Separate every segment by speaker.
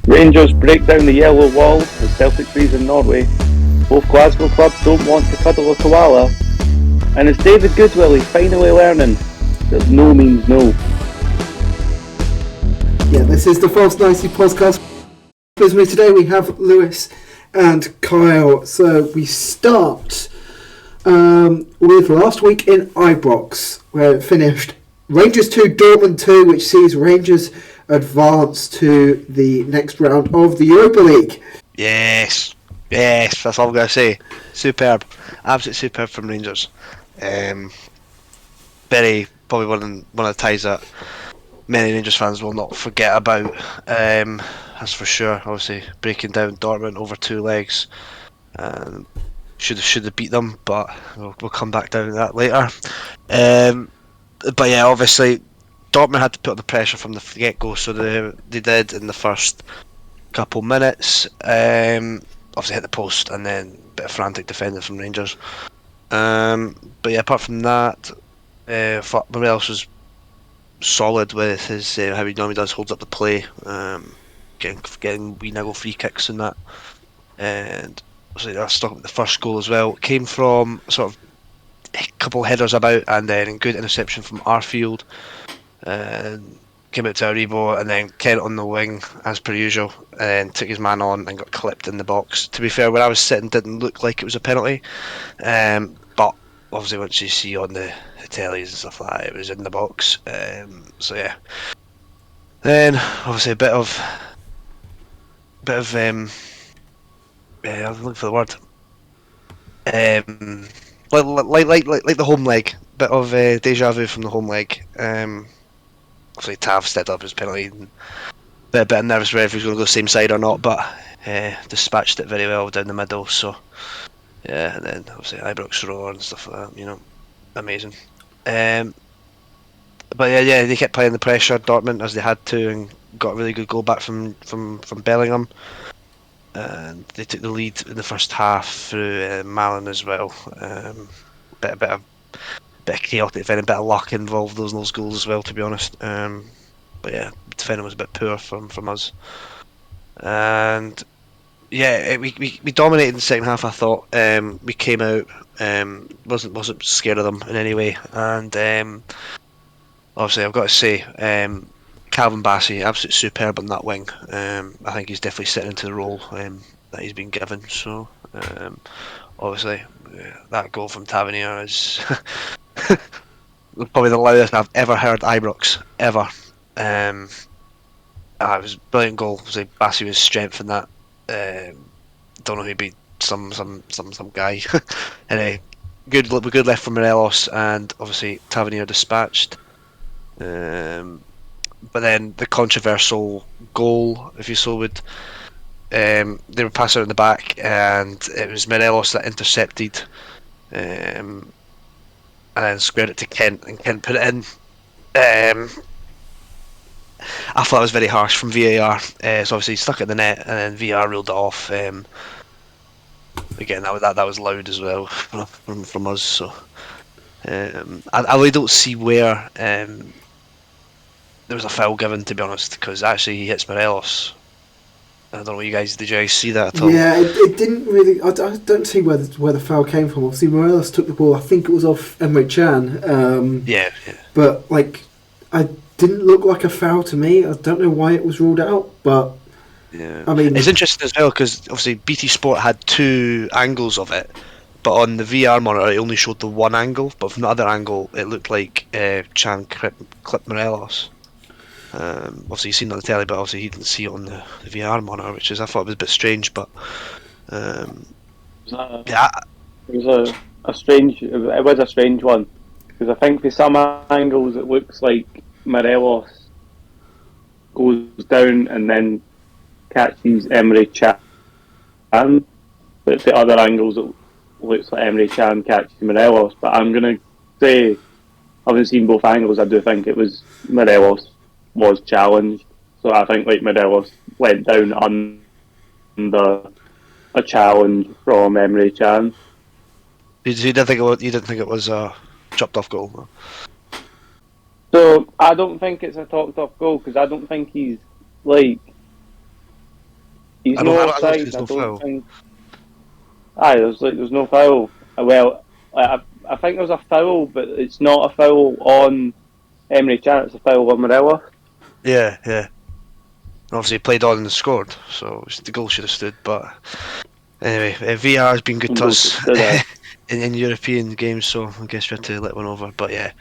Speaker 1: Rangers break down the yellow wall as Celtic freeze in Norway. Both Glasgow clubs don't want to cuddle a koala. And is David Goodwillie finally learning that no means no?
Speaker 2: Yeah, this is the False Nicey podcast. With me today we have Lewis and Kyle. So we start with last week in Ibrox, where it finished Rangers 2, Dortmund 2, which sees Rangers advance to the next round of the Europa League.
Speaker 3: Yes, that's all I'm going to say. Superb, absolutely superb from Rangers. Very, probably one of the ties that many Rangers fans will not forget about. That's for sure. Obviously, breaking down Dortmund over two legs. Should have beat them, but we'll come back down to that later. But yeah, obviously, Dortmund had to put the pressure from the get-go, so they did in the first couple minutes. Obviously hit the post and then a bit of frantic defending from Rangers. But yeah, apart from that, Morelos was solid with his how he normally does, holds up the play, getting wee niggle free kicks and that. And obviously that's talking about the first goal as well. It came from sort of a couple headers about and then a good interception from Arfield. Came out to Aribo and then Kent on the wing as per usual, and took his man on and got clipped in the box. To be fair, where I was sitting didn't look like it was a penalty, but obviously once you see on the tellies and stuff like that, it was in the box. So yeah, then obviously a bit of I'm looking for the word. Like the home leg, bit of deja vu from the home leg. Obviously Tav stepped up his penalty, and a bit of nervous whether he was going to go same side or not, but dispatched it very well down the middle. So yeah, and then obviously Ibrox roar and stuff like that, you know, amazing. But yeah, they kept playing the pressure, Dortmund, as they had to, and got a really good goal back from Bellingham. And they took the lead in the first half through Malin as well. Bit of chaotic defending, bit of luck involved in those goals as well, to be honest. But yeah, defending was a bit poor from us. And yeah, we dominated in the second half. I thought we came out, wasn't scared of them in any way. And obviously, I've got to say, Calvin Bassey, absolutely superb on that wing. I think he's definitely sitting into the role that he's been given. So obviously, that goal from Tavernier is probably the loudest I've ever heard Ibrox ever. It was a brilliant goal. Obviously, Bassey was strength in that. Don't know who beat some guy. Anyway, good left from Morelos, and obviously Tavernier dispatched. But then the controversial goal, if you so would, they were passing out in the back, and it was Morelos that intercepted, and then squared it to Kent, and Kent put it in. I thought it was very harsh from VAR. So obviously he stuck it in the net, and then VAR ruled it off. Again, that was loud as well from us. So I really don't see where there was a foul given, to be honest, because actually he hits Morelos. I don't know what did you guys see that at all?
Speaker 2: Yeah, it didn't really. I don't see where the foul came from. Obviously, Morelos took the ball. I think it was off Emre Can.
Speaker 3: Yeah.
Speaker 2: But I didn't look like a foul to me. I don't know why it was ruled out, but
Speaker 3: yeah,
Speaker 2: I mean,
Speaker 3: it's interesting as well because obviously BT Sport had two angles of it, but on the VR monitor it only showed the one angle. But from the other angle, it looked like Can clipped Morelos. Obviously you've seen it on the telly, but obviously he didn't see it on the VR monitor, which I thought was a bit strange. But
Speaker 1: yeah, it was a strange one, because I think for some angles it looks like Morelos goes down and then catches Emre Can, but the other angles it looks like Emre Can catches Morelos. But I'm going to say, I haven't seen both angles, I do think it was Morelos was challenged. So I think Morelos went down under a challenge from Emre Can.
Speaker 3: You didn't think it was a chopped off goal?
Speaker 1: So I don't think it's a talked off goal, because I don't think he's He's
Speaker 3: I
Speaker 1: no
Speaker 3: don't think
Speaker 1: offside.
Speaker 3: there's no foul.
Speaker 1: Aye, there's no foul. Well, I think there's a foul, but it's not a foul on Emre Can. It's a foul on ŭРᴉℲ.
Speaker 3: Yeah. Obviously, he played on and scored, so the goal should have stood. But anyway, VR has been good to us in European games, so I guess we had to let one over. But yeah,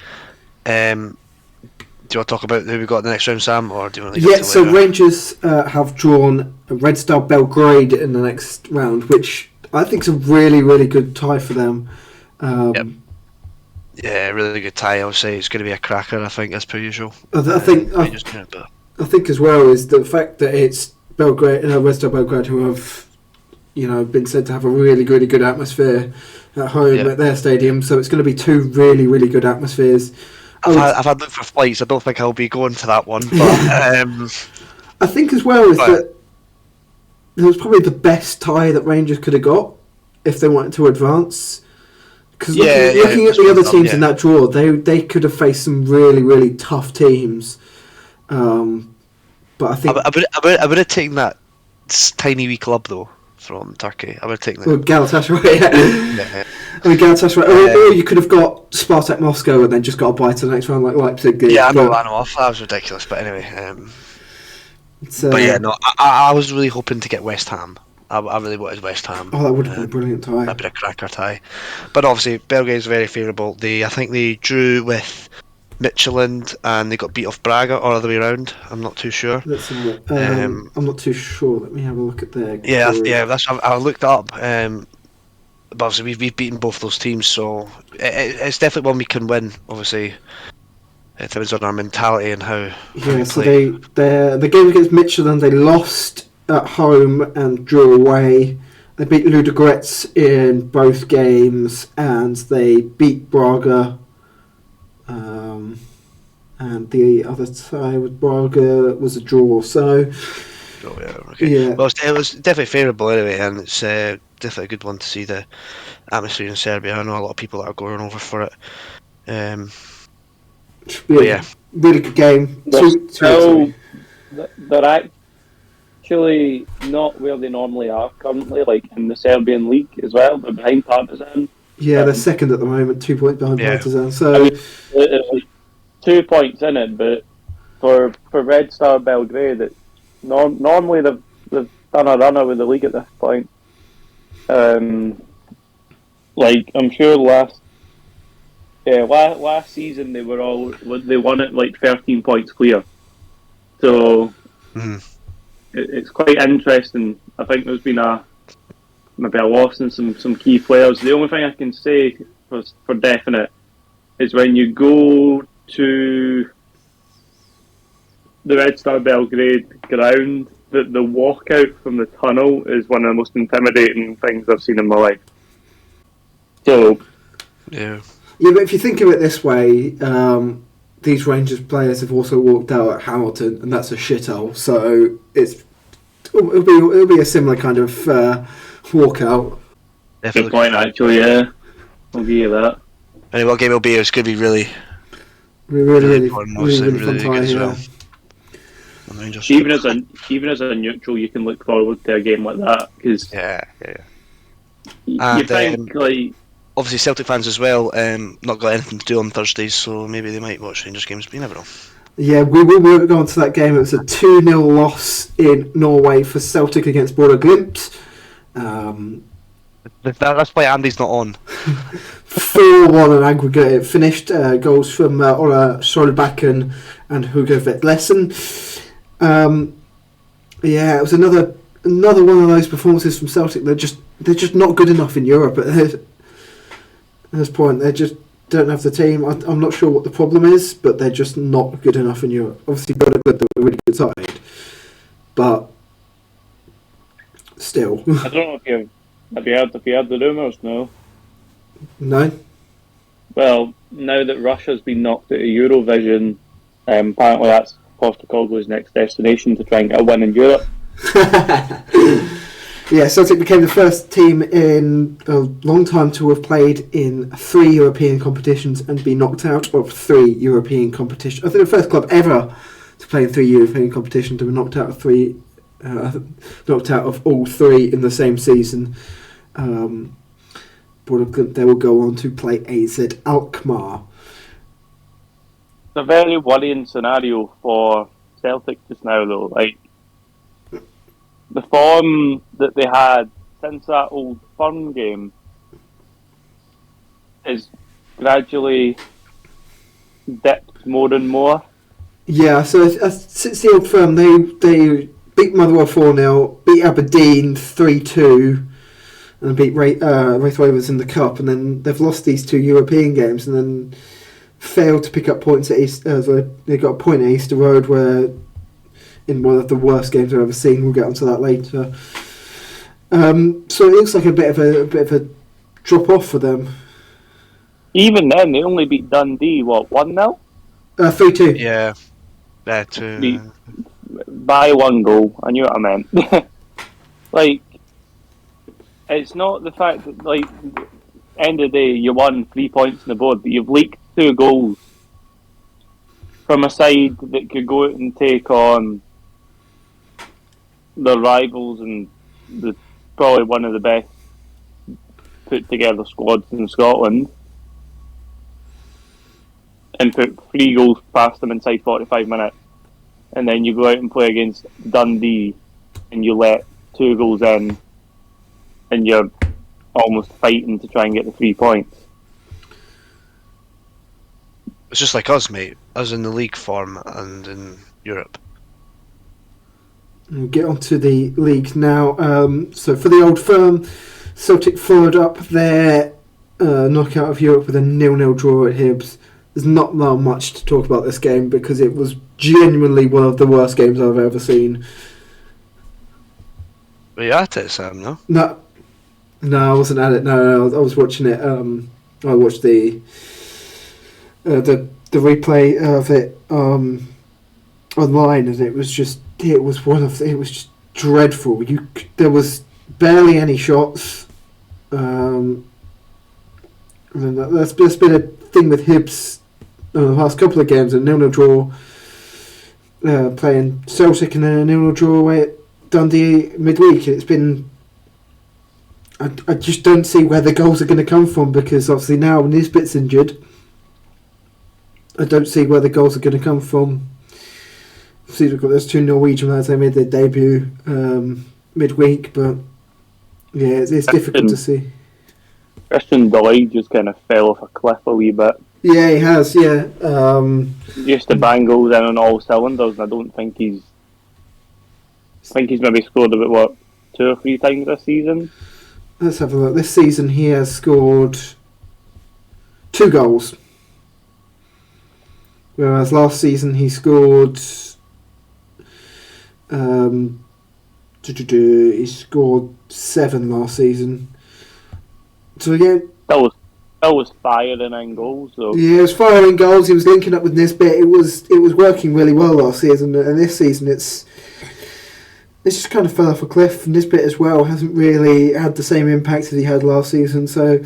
Speaker 3: do you want to talk about who we got in the next round, Sam, or do you want to leave it to
Speaker 2: so
Speaker 3: later?
Speaker 2: Rangers have drawn Red Star Belgrade in the next round, which I think is a really, really good tie for them.
Speaker 3: Yep. Yeah, really good tie. I'll say it's going to be a cracker, I think, as per usual.
Speaker 2: I think as well is the fact that it's Belgrade, Red Star Belgrade, who have, been said to have a really, really good atmosphere at home at their stadium. So it's going to be two really, really good atmospheres.
Speaker 3: I've had looked for flights. I don't think I'll be going to that one, but
Speaker 2: I think as well is that it was probably the best tie that Rangers could have got if they wanted to advance. Because looking at the other teams in that draw, they could have faced some really, really tough teams. But I think
Speaker 3: I would have taken that tiny wee club though from Turkey. I would have taken that.
Speaker 2: Well, Galatasaray. Yeah. I mean, Galatasaray, or you could have got Spartak Moscow and then just got a bye to the next round like Leipzig did.
Speaker 3: Yeah, I know. That was ridiculous. But anyway, but yeah, no, I was really hoping to get West Ham. I really wanted West Ham.
Speaker 2: Oh, that would have been a brilliant tie.
Speaker 3: That'd been a cracker tie. But obviously, Belgrade's very favourable. I think they drew with Midtjylland and they got beat off Braga, or other way around. I'm not too sure.
Speaker 2: I'm not too sure. Let me have a look at their.
Speaker 3: Yeah. That's I looked up. But obviously, we've beaten both those teams, so it's definitely one we can win. Obviously, it depends on our mentality and how.
Speaker 2: Yeah. So the game against Midtjylland, they lost at home and drew away. They beat Ludogorets in both games, and they beat Braga. And the other tie with Braga was a draw. So,
Speaker 3: yeah. Well, it was definitely favourable anyway, and it's definitely a good one to see the atmosphere in Serbia. I know a lot of people that are going over for it.
Speaker 2: Really good game.
Speaker 1: They're actually not where they normally are currently, like in the Serbian league as well. They're behind Partizan.
Speaker 2: Yeah, they're second at the moment, 2 points behind Partizan. So
Speaker 1: I mean, it's like 2 points in it, but for Red Star Belgrade, it's normally they've done a runner with the league at this point. Like I'm sure last season they won it like 13 points clear. So it's quite interesting. I think there's been maybe a loss in some key players. The only thing I can say for definite is when you go to the Red Star Belgrade ground, the walkout from the tunnel is one of the most intimidating things I've seen in my life. So
Speaker 2: yeah, but if you think of it this way, these Rangers players have also walked out at Hamilton, and that's a shithole. So it'll be a similar kind of walkout.
Speaker 1: Good point, actually. Yeah, I'll give you that.
Speaker 3: Anyway, what game it'll be? It's going to be really fun tie as well.
Speaker 1: Even as a neutral, you can look forward to a game like that because you think like.
Speaker 3: Obviously, Celtic fans as well, not got anything to do on Thursdays, so maybe they might watch Rangers games, but you never know. Yeah, we will go on to that game. It was a 2-0 loss in Norway for Celtic against ŭRØℲ. That's why Andy's not on. 4-1 on aggregate. It finished. Goals from Ola Solbakken and Hugo Vetlesen. It was another one of those performances from Celtic. They're just not good enough in Europe. At this point, they just don't have the team. I'm not sure what the problem is, but they're just not good enough in Europe. Obviously, got a really good side, but still.
Speaker 1: I don't know if you heard the rumours.
Speaker 2: No.
Speaker 1: Well, now that Russia's been knocked out of Eurovision, apparently that's Postecoglou's next destination to try and get a win in Europe.
Speaker 2: Yeah, Celtic became the first team in a long time to have played in 3 European competitions and be knocked out of 3 European competitions. I think the first club ever to play in 3 European competitions to be knocked out of 3 knocked out of all three in the same season. They will go on to play AZ Alkmaar.
Speaker 1: It's a very worrying scenario for Celtic just now, though. Like, the form that they had since that Old Firm game is gradually dipped more and more.
Speaker 2: Yeah, so since the Old Firm, they beat Motherwell 4-0, beat Aberdeen 3-2, and beat Wraith Rovers in the Cup, and then they've lost these two European games, and then failed to pick up points at East. They got a point at Easter Road, where in one of the worst games I've ever seen. We'll get onto that later. So it looks like a bit of a drop off for them.
Speaker 1: Even then, they only beat Dundee 1-0.
Speaker 2: 3-2.
Speaker 3: Yeah, that
Speaker 1: by one goal. I knew what I meant. Like, it's not the fact that, like, end of the day you won 3 points on the board, but you've leaked 2 goals from a side that could go out and take on the rivals and probably one of the best put together squads in Scotland, and put 3 goals past them inside 45 minutes, and then you go out and play against Dundee and you let 2 goals in, and you're almost fighting to try and get the 3 points.
Speaker 3: It's just like us, mate. Us in the league form and in Europe.
Speaker 2: We'll get on to the league now. So for the Old Firm, Celtic followed up their knockout of Europe with a 0-0 draw at Hibs. There's not much to talk about this game because it was genuinely one of the worst games I've ever seen.
Speaker 3: Were you at it, Sam?
Speaker 2: No, I wasn't at it. No, I was watching it. I watched the replay of it online, and it was just dreadful. There was barely any shots. And that's been a thing with Hibs the last couple of games. A 0-0 draw, playing Celtic, and then a 0-0 draw away at Dundee midweek. It's been. I just don't see where the goals are going to come from, because obviously now Nisbet's injured. I don't see where the goals are going to come from. See, we've got those 2 Norwegian lads. They made their debut midweek, but yeah, it's difficult to see.
Speaker 1: Christian Delight just kind of fell off a cliff a wee bit.
Speaker 2: Yeah, he has. Yeah,
Speaker 1: used to bang goals in on all cylinders, and I don't think he's. I think he's maybe scored about 2 or 3 times this season.
Speaker 2: Let's have a look. This season he has scored 2 goals. Whereas last season he scored, he scored 7 last season. So again,
Speaker 1: that was firing in goals. So
Speaker 2: yeah, it was firing goals. He was linking up with Nisbet. It was working really well last season, and this season it's just kind of fell off a cliff. Nisbet as well hasn't really had the same impact as he had last season. So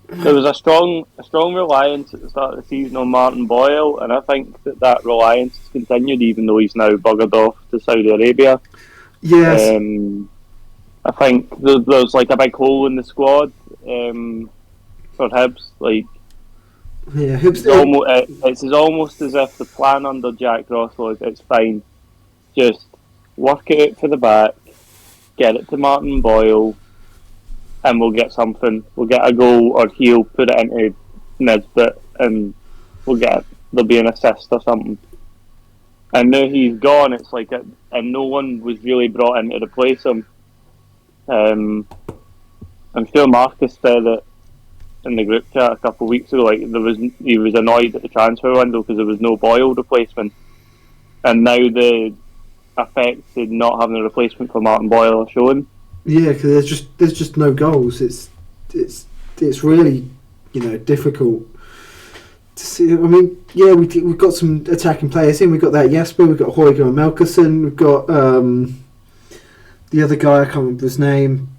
Speaker 1: there was a strong reliance at the start of the season on Martin Boyle, and I think that reliance has continued, even though he's now buggered off to Saudi Arabia.
Speaker 2: Yes.
Speaker 1: I think there's like a big hole in the squad for Hibs. Like,
Speaker 2: yeah, Hibs.
Speaker 1: It's almost as if the plan under Jack Ross was, it's fine, just work it out for the back, get it to Martin Boyle, and we'll get something. We'll get a goal, or he'll put it into Nisbet, and there'll be an assist or something. And now he's gone, it's like, and no one was really brought in to replace him. I'm sure Marcus said it in the group chat a couple of weeks ago. Like, he was annoyed at the transfer window because there was no Boyle replacement, and now the effects of not having a replacement for Martin Boyle are showing.
Speaker 2: Yeah, because there's just no goals. It's really, difficult to see. I mean, yeah, we've got some attacking players in. We've got that Jesper, we've got Højgaard and Melkersen, we've got the other guy, I can't remember his name.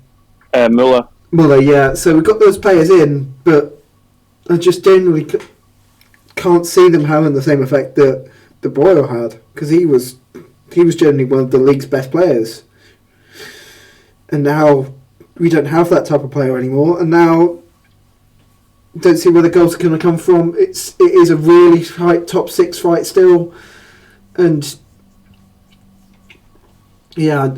Speaker 1: Muller,
Speaker 2: yeah. So we've got those players in, but I just generally can't see them having the same effect that Boyle had, because he was he was generally one of the league's best players. And now we don't have that type of player anymore. And now don't see where the goals are going to come from. It is a really tight top 6 fight still. And yeah,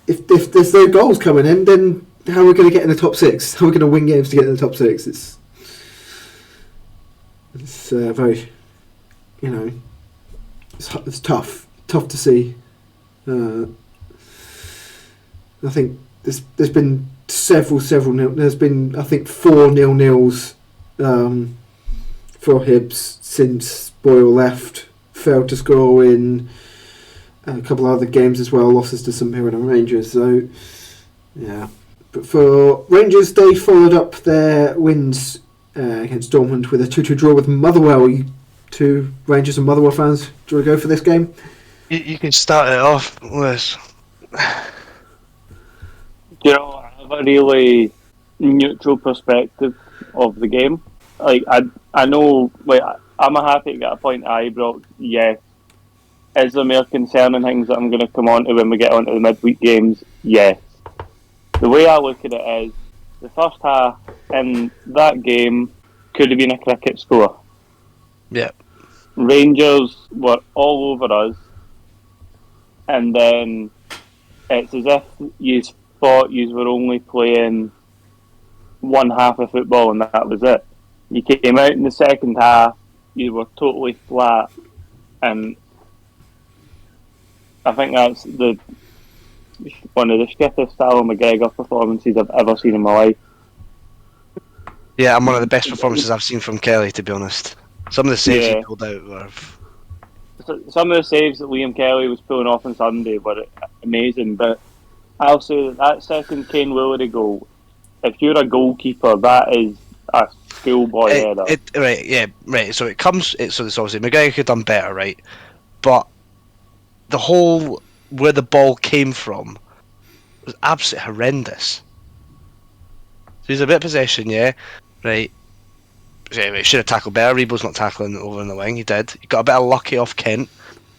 Speaker 2: if there's no goals coming in, then how are we going to get in the top 6? How are we going to win games to get in the top 6? It's very, it's tough to see. I think there's been several there's been, I think, 4 0-0s for Hibs since Boyle left. Failed to score in a couple of other games as well, losses to St Mirren and Rangers. So yeah, but for Rangers, they followed up their wins against Dortmund with a 2-2 draw with Motherwell. You two Rangers and Motherwell fans, do you want to go for this game?
Speaker 3: You can start it off, Lewis.
Speaker 1: I have a really neutral perspective of the game. Like I know, like I'm happy to get a point at Ibrox. Yes. Is there more concerning things that I'm going to come on to when we get onto the midweek games? Yes. The way I look at it is, the first half in that game could have been a cricket score.
Speaker 3: Yeah.
Speaker 1: Rangers were all over us, and then it's as if you thought you were only playing one half of football and that was it. You came out in the second half, you were totally flat, and I think that's one of the stiffest Allan McGregor performances I've ever seen in my life.
Speaker 3: Yeah, and one of the best performances I've seen from Kelly, to be honest. Some of the saves he pulled out were...
Speaker 1: Some of the saves that Liam Kelly was pulling off on Sunday were amazing, but I'll say that second Kane Willery goal, if you're a goalkeeper, that is a schoolboy header.
Speaker 3: Right. So it's obviously McGregor could have done better, right? But the whole where the ball came from was absolutely horrendous. So he's a bit of possession, yeah, right. Yeah, he should have tackled better. Rebo's not tackling over in the wing. He did. He got a bit of lucky off Kent.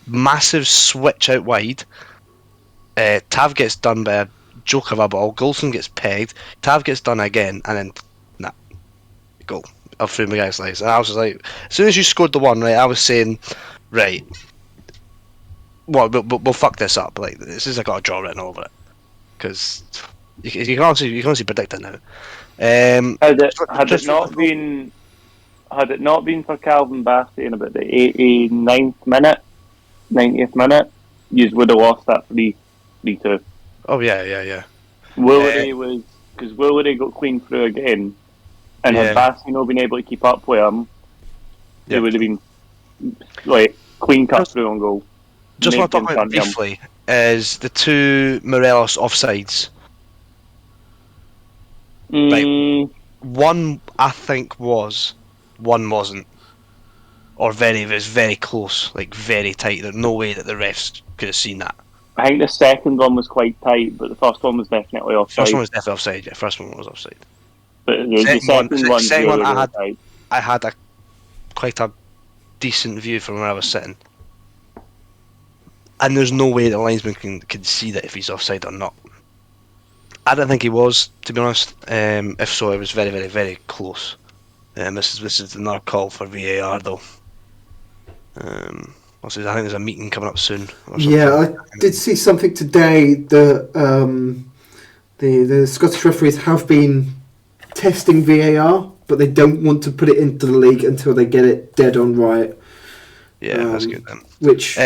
Speaker 3: Massive switch out wide. Tav gets done by a joke of a ball. Goulson gets pegged. Tav gets done again, and then goal up through McGregor's legs. And I was just like, as soon as you scored the one, right, I was saying, right, well, we'll fuck this up. Like, this is, I got a draw written over it because you can honestly predict it now.
Speaker 1: Had it not been for Calvin Bassey in about the 89th minute, 90th minute, you would have lost that 3-2.
Speaker 3: Oh yeah.
Speaker 1: Willery was, because Willery got clean through again, and had Bassey not been able to keep up with him, it would have been like clean cut through on goal.
Speaker 3: Just want to talk about briefly is the 2 Morelos offsides. Right. One I think was, one wasn't, or it was very close, like very tight. There's no way that the refs could have seen that.
Speaker 1: I think the second one was quite tight, but the first one was definitely offside.
Speaker 3: First one was definitely offside. Yeah, first one was offside.
Speaker 1: But the second one
Speaker 3: I had quite a decent view from where I was sitting, and there's no way the linesman can see that if he's offside or not. I don't think he was, to be honest. If so, it was very, very, very close. This is another call for VAR though. I think there's a meeting coming up soon.
Speaker 2: Yeah, I did see something today that the Scottish referees have been testing VAR, but they don't want to put it into the league until they get it dead on right.
Speaker 3: Yeah, that's good then.
Speaker 2: Which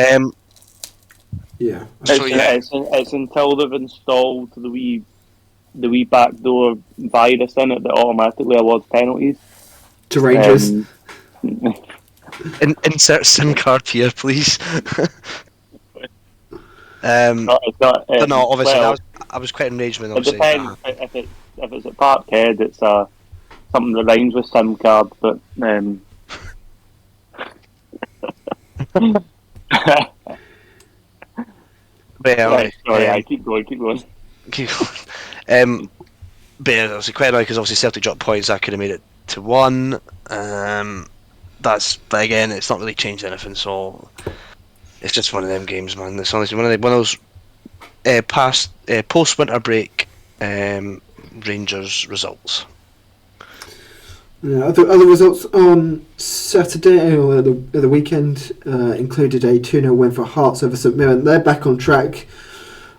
Speaker 1: it's until they've installed the wee backdoor virus in it that automatically awards penalties
Speaker 2: to Rangers.
Speaker 3: Insert SIM card here, please. Obviously, I was quite enraged when I was saying that.
Speaker 1: If it's at Parkhead, it's something that rhymes with SIM card, but sorry, keep going.
Speaker 3: But yeah, obviously quite annoying because obviously Celtic dropped points. I could have made it to 1. But again, it's not really changed anything. So It's just one of them games, man. It's honestly one of those post winter break Rangers results.
Speaker 2: Other results on Saturday or the weekend included a 2-0 win for Hearts over St Mirren. They're back on track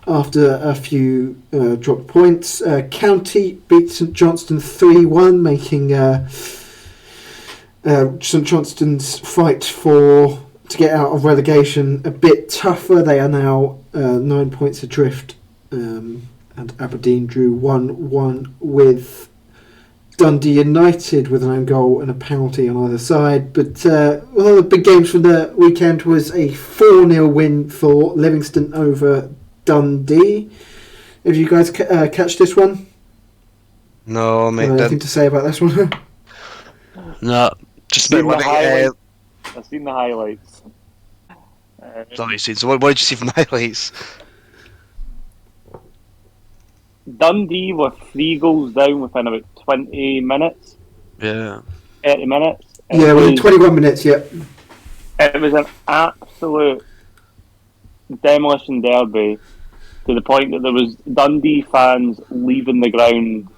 Speaker 2: after a few dropped points. County beat St Johnstone 3-1, making St Johnstone's fight to get out of relegation a bit tougher. They are now 9 points adrift, and Aberdeen drew 1-1 with Dundee United with an own goal and a penalty on either side. But one of the big games from the weekend was a 4-0 win for Livingston over Dundee. Have you guys catch this one?
Speaker 3: No, mate.
Speaker 2: Anything to say about this one?
Speaker 3: No, just
Speaker 1: I've
Speaker 3: about
Speaker 1: seen the highlights.
Speaker 3: Sorry, so what did you see from the highlights?
Speaker 1: Dundee were 3 goals down within about 20 minutes.
Speaker 3: Yeah.
Speaker 1: 30 minutes.
Speaker 2: Within 21 minutes, yeah.
Speaker 1: It was an absolute demolition derby to the point that there was Dundee fans leaving the ground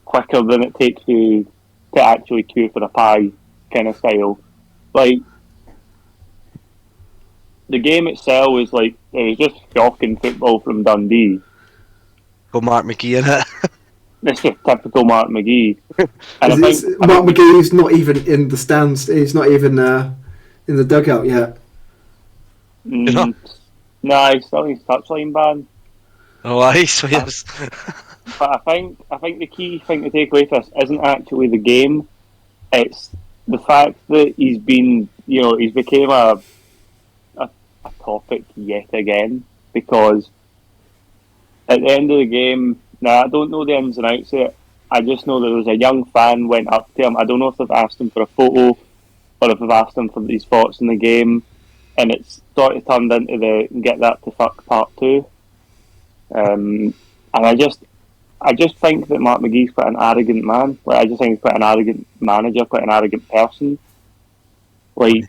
Speaker 1: quicker than it takes you to actually queue for a pie kind of style. Like, the game itself was like, it was just shocking football from Dundee.
Speaker 3: Got Mark McGee in it.
Speaker 1: It's just typical Mark McGee. And
Speaker 2: Mark McGee's not even in the stands. He's not even in the dugout yet.
Speaker 1: No, he's still in his touchline ban.
Speaker 3: Oh, aye, so yes.
Speaker 1: But I think the key thing to take away from this isn't actually the game. It's the fact that he's became a topic yet again, because at the end of the game, I don't know the ins and outs of it. I just know that there was a young fan went up to him. I don't know if they've asked him for a photo or if they've asked him for his thoughts in the game, and it's sort of turned into the get that to fuck part 2. And I just think that Mark McGee's quite an arrogant man. Like, I just think he's quite an arrogant manager, quite an arrogant person. Like,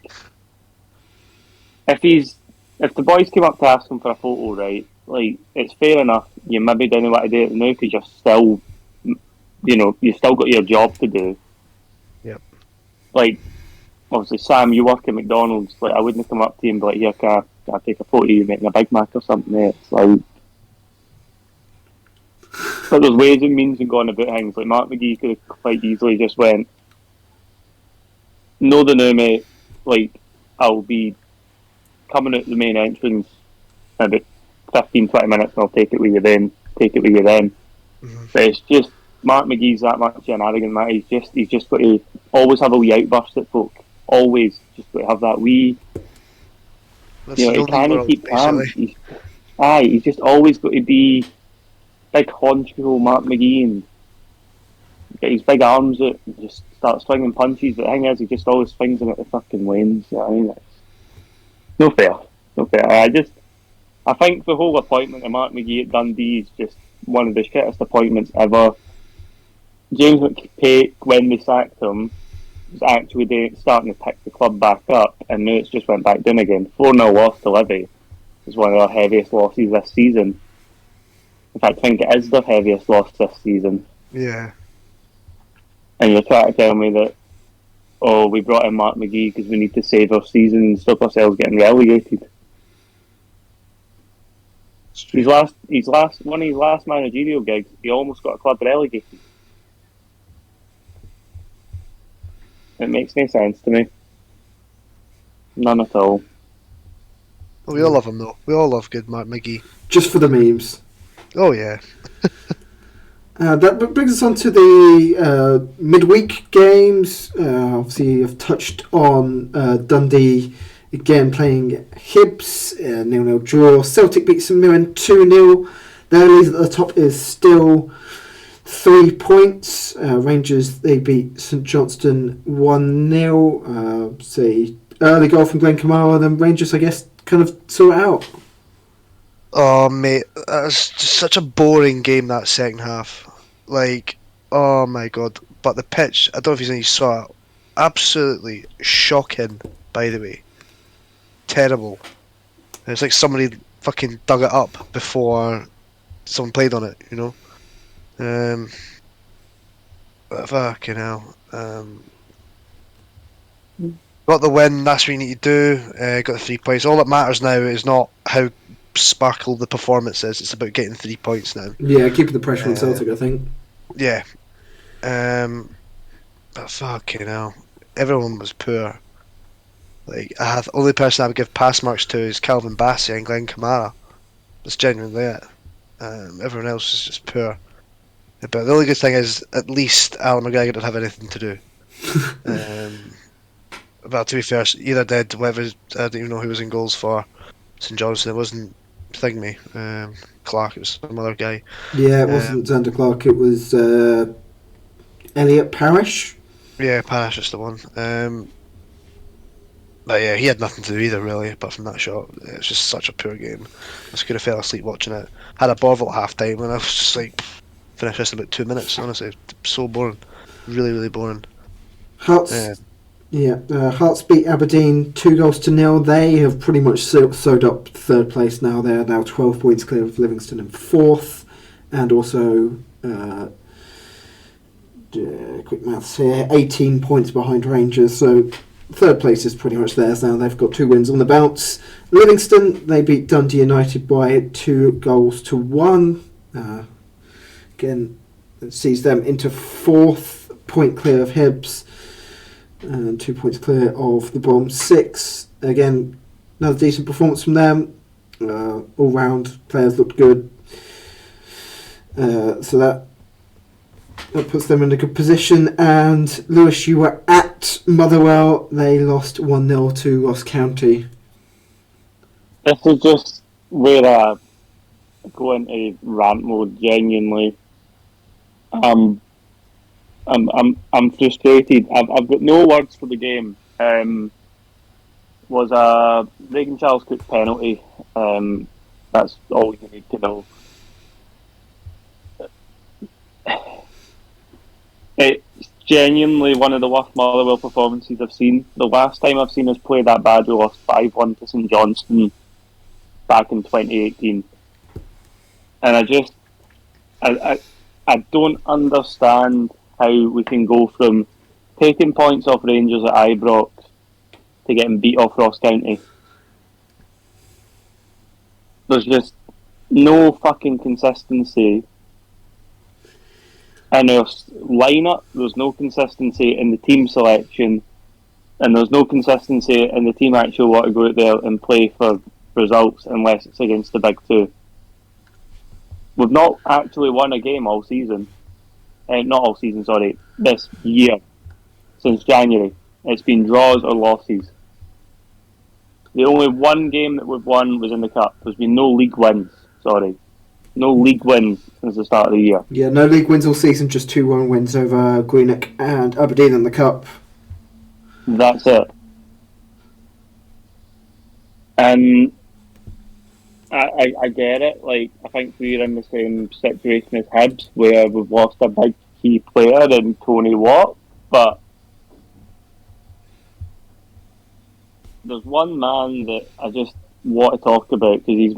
Speaker 1: if the boys came up to ask him for a photo, right? Like, it's fair enough. You maybe don't want to do it now because you're still, you've still got your job to do.
Speaker 3: Yep.
Speaker 1: Like, obviously, Sam, you work at McDonald's. Like, I wouldn't come up to you and be like, "Here, can I take a photo of you making a Big Mac or something?" It's like, but there's ways and means in going about things. Like, Mark McGee could have quite easily just went, "No, the new mate. Like, I'll be coming out the main entrance in about 15-20 minutes, and I'll take it with you then." Mm-hmm. But it's just Mark McGee's that much an arrogant man. He's just got to always have a wee outburst at folk. Always just got to have that wee. He can't keep calm. He's just always got to be big honcho Mark McGee and get his big arms out and just start swinging punches. But the thing is, he just always swings them at the fucking lanes. You know what I mean? It's no fair. I think the whole appointment of Mark McGee at Dundee is just one of the shittest appointments ever. James McPake, when they sacked him, was actually starting to pick the club back up, and now it's just went back down again. 4-0 loss to Livy is one of their heaviest losses this season. In fact, I think it is their heaviest loss this season.
Speaker 3: Yeah.
Speaker 1: And you're trying to tell me that, we brought in Mark McGee because we need to save our season and stop ourselves getting relegated. One of his last managerial gigs, he almost got a club relegated. It makes no sense to me. None at all.
Speaker 3: Well, we all love him though. We all love good Mark McGee.
Speaker 2: Just for the memes.
Speaker 3: Oh yeah.
Speaker 2: That brings us on to the midweek games. Obviously, I've touched on Dundee again playing Hibs, 0-0 draw. Celtic beat St Mirren 2-0. Their lead at the top is still 3 points. Rangers, they beat St Johnstone 1-0. Early goal from Glenn Kamara, then Rangers, I guess, kind of saw it out.
Speaker 3: Oh mate, that was just such a boring game, that second half. Like, oh my god. But the pitch, I don't know if you saw it, absolutely shocking, by the way. terrible. It's like somebody fucking dug it up before someone played on it, you know. But fucking hell. Got the win. That's what you need to do. Got the 3 points. All that matters now is not how sparkle the performance is. It's about getting 3 points now.
Speaker 2: Yeah, keeping the pressure on Celtic, I think.
Speaker 3: Yeah. But fucking hell, everyone was poor. Like, the only person I would give pass marks to is Calvin Bassey and Glenn Kamara. That's genuinely it. Everyone else is just poor. But the only good thing is, at least Alan McGregor didn't have anything to do. But to be fair, either did whatever. I don't even know who was in goals for St Johnstone. It wasn't Thingy, Clark. It was some other guy.
Speaker 2: Yeah, it wasn't Xander Clark. It was Elliot Parish.
Speaker 3: Yeah, Parish is the one. But yeah, he had nothing to do either, really, apart from that shot. It was just such a poor game. I just could have fell asleep watching it. Had a Borval at half time, and I was just like, finished this in about 2 minutes, honestly. So boring. Really, really boring.
Speaker 2: Hearts beat Aberdeen 2-0. They have pretty much sewed up third place now. They are now 12 points clear of Livingston in fourth, and also quick maths here, 18 points behind Rangers. So third place is pretty much theirs now. They've got 2 wins on the bounce. Livingston, they beat Dundee United by 2-1. Again, it sees them into fourth, point clear of Hibs, and 2 points clear of the bottom 6. Again, another decent performance from them. All round, players looked good. So that puts them in a good position. And Lewis, you were at Motherwell. They lost 1-0 to Ross County.
Speaker 1: This is just where I go into rant mode. Genuinely, I'm frustrated. I've got no words for the game. Was a Reagan Charles Cook penalty. That's all you need to know. It's genuinely one of the worst Motherwell performances I've seen. The last time I've seen us play that bad, we lost 5-1 to St Johnstone back in 2018. And I don't understand how we can go from taking points off Rangers at Ibrox to getting beat off Ross County. There's just no fucking consistency in our lineup. There's no consistency in the team selection, and there's no consistency in the team actually want to go out there and play for results unless it's against the big two. We've not actually won a game all season. Not all season, sorry. This year. Since January. It's been draws or losses. The only one game that we've won was in the Cup. There's been no league wins. Sorry. No league wins since the start of the year.
Speaker 2: Yeah, no league wins all season, just 2-1 wins over Greenock and Aberdeen in the Cup.
Speaker 1: That's it. And I get it. Like, I think we're in the same situation as Hibs, where we've lost a big key player in Tony Watt, but there's one man that I just want to talk about because he's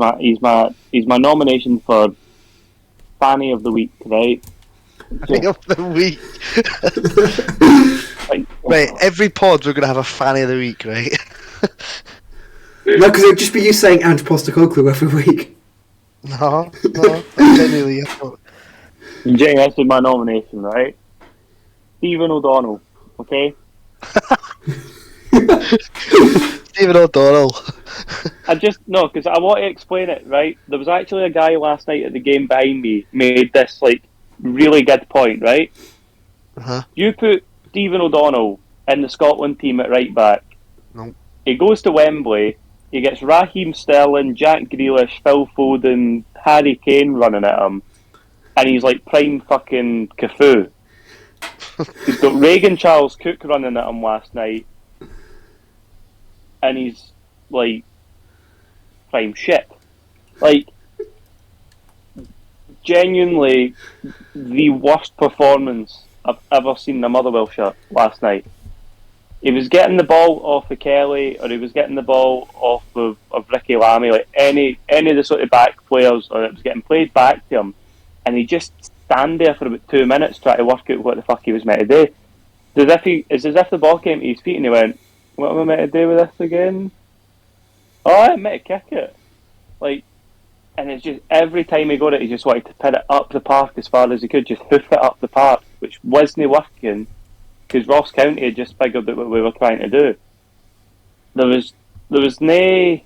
Speaker 1: my nomination for Fanny of the Week, right?
Speaker 3: Fanny of the Week. Right, every pod we're gonna have a Fanny of the Week, right?
Speaker 2: No, because it would just be you saying Ange Postecoglou every week.
Speaker 3: No, genuinely.
Speaker 1: Jay, this is my nomination, right? Stephen O'Donnell, okay?
Speaker 3: Stephen O'Donnell.
Speaker 1: Because I want to explain it, right? There was actually a guy last night at the game behind me made this like really good point, right? You put Stephen O'Donnell in the Scotland team at right back.
Speaker 3: Nope.
Speaker 1: He goes to Wembley. He gets Raheem Sterling, Jack Grealish, Phil Foden, Harry Kane running at him, and he's like prime fucking Cafu. He's got Reagan Charles Cook running at him last night, and he's like prime shit. Like, genuinely the worst performance I've ever seen in a Motherwell shirt last night. he was getting the ball off of Kelly, or he was getting the ball off of Ricky Lamy, like any of the sort of back players, or it was getting played back to him, and he just stand there for about 2 minutes trying to work out what the fuck he was meant to do. It's as if the ball came to his feet and he went, "What am I meant to do with this again? Oh, I'm meant to kick it." Like, and it's just every time he got it, he just wanted to put it up the park as far as he could, just hoof it up the park, which wasn't working because Ross County had just figured out what we were trying to do. There was no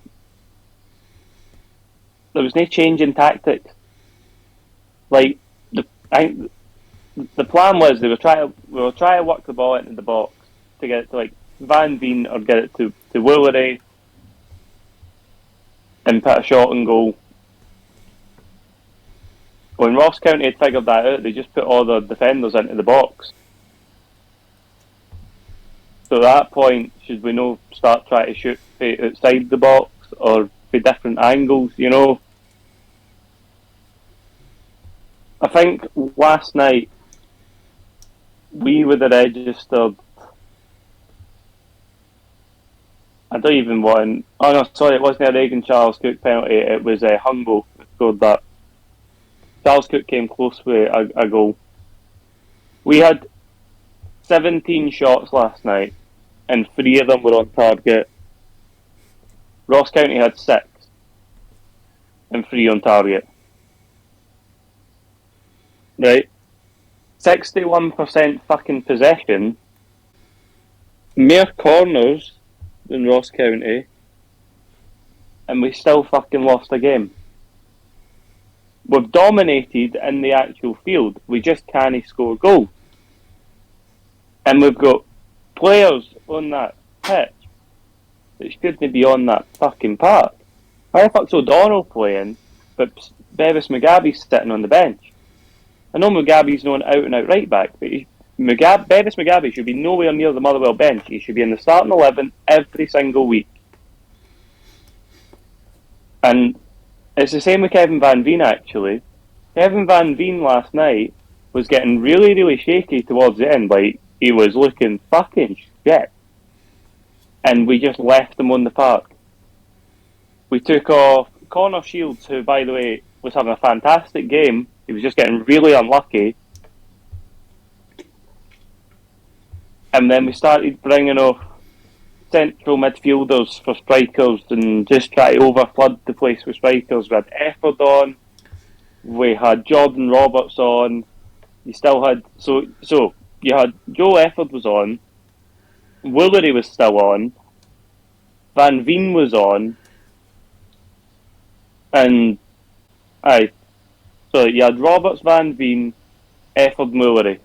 Speaker 1: change in tactics. Like the plan was we were trying to work the ball into the box to get it to like Van Veen or get it to ŬұрᴜℲ and put a shot on goal. When Ross County had figured that out, they just put all the defenders into the box. So at that point, should we not start trying to shoot outside the box or for different angles, you know? I think last night we would have registered. I don't even want. Oh no, sorry, it wasn't a Reagan Charles Cook penalty. It was Humble that scored that. Charles Cook came close with a goal. We had 17 shots last night, and 3 of them were on target. Ross County had 6, and 3 on target. Right, 61% fucking possession, more corners than Ross County, and we still fucking lost a game. We've dominated in the actual field, we just can't score goals. And we've got players on that pitch that shouldn't be on that fucking park. Why the fuck's O'Donnell playing, but Bevis Mugabe's sitting on the bench? I know Mugabe's not an out-and-out right-back, but Bevis Mugabe should be nowhere near the Motherwell bench. He should be in the starting 11 every single week. And it's the same with Kevin Van Veen, actually. Kevin Van Veen last night was getting really, really shaky towards the end. Like, he was looking fucking shit. And we just left him on the park. We took off Connor Shields, who, by the way, was having a fantastic game. He was just getting really unlucky. And then we started bringing off central midfielders for strikers and just try to overflood the place with strikers. We had Efford on, we had Jordan Roberts on, you still had... So you had Joe Efford was on, ŬұрᴜℲ was still on, Van Veen was on, and... So you had Roberts, Van Veen, Efford, ŬұрᴜℲ.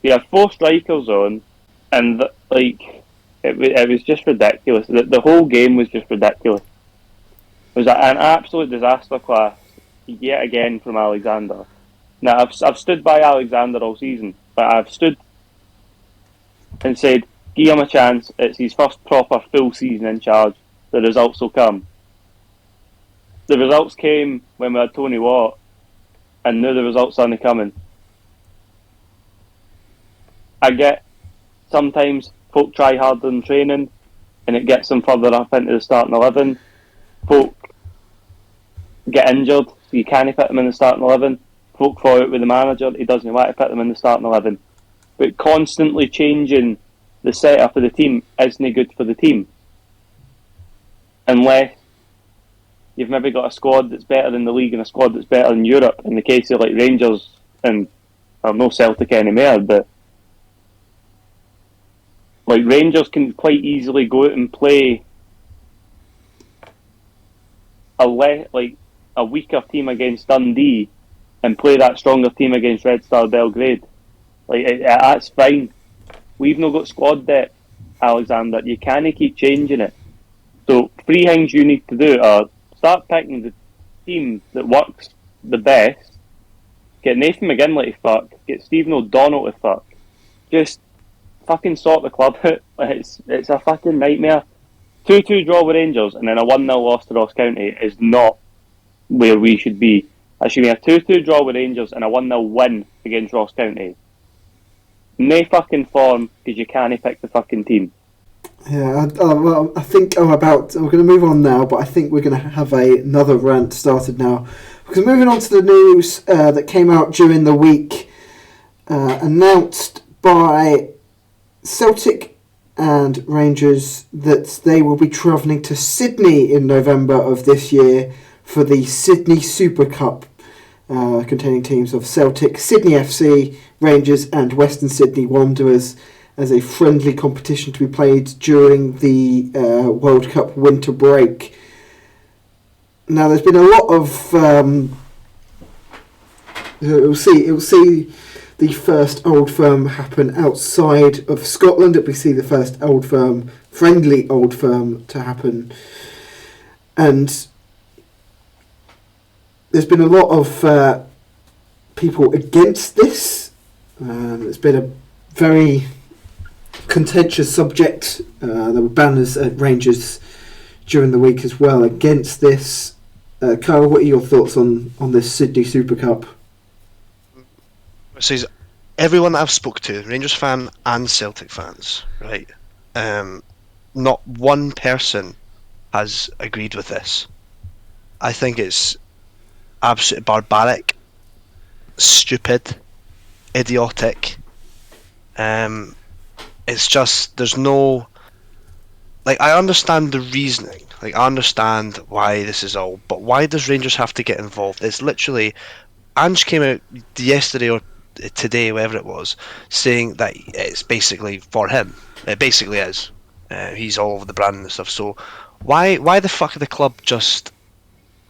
Speaker 1: You had 4 strikers on, and it was just ridiculous. The whole game was just ridiculous. It was an absolute disaster class yet again from Alexander. Now I've stood by Alexander all season, but I've stood and said, give him a chance. It's his first proper full season in charge. The results will come. The results came when we had Tony Watt, and now the results aren't coming. I get sometimes folk try harder in training and it gets them further up into the starting 11. Folk get injured, so you can't put them in the starting 11. Folk fall out with the manager, he doesn't want to put them in the starting 11. But constantly changing the setup of the team isn't good for the team. Unless you've maybe got a squad that's better in the league and a squad that's better in Europe. In the case of like Rangers and no Celtic anymore, but like Rangers can quite easily go out and play a weaker team against Dundee and play that stronger team against Red Star Belgrade. That's fine. We've not got squad depth, Alexander. You can't keep changing it. So 3 things you need to do are start picking the team that works the best. Get Nathan McGinley to fuck. Get Stephen O'Donnell to fuck. Just fucking sort the club out. It's a fucking nightmare. 2-2 draw with Rangers and then a 1-0 loss to Ross County is not where we should be. I should be a 2-2 draw with Rangers and a 1-0 win against Ross County. no fucking form because you can't pick the fucking team.
Speaker 2: Yeah, well, I think we're going to move on now, but I think we're going to have another rant started now. Because moving on to the news that came out during the week, announced by Celtic and Rangers that they will be travelling to Sydney in November of this year for the Sydney Super Cup, containing teams of Celtic, Sydney FC, Rangers and Western Sydney Wanderers, as a friendly competition to be played during the World Cup winter break. Now, there's been a lot of... We'll see the first Old Firm happen outside of Scotland. We see the first friendly Old Firm to happen. And there's been a lot of people against this. It's been a very contentious subject. There were banners at Rangers during the week as well against this. Kyle, what are your thoughts on this Sydney Super Cup?
Speaker 3: It says everyone that I've spoke to, Rangers fan and Celtic fans, right? Not one person has agreed with this. I think it's absolutely barbaric, stupid, idiotic. It's just, there's no... Like, I understand the reasoning. Like, I understand why this is all, but why does Rangers have to get involved? It's literally... Ange came out yesterday or today, whatever it was, saying that it's basically for him. It basically is. He's all over the brand and stuff. So why the fuck are the club just...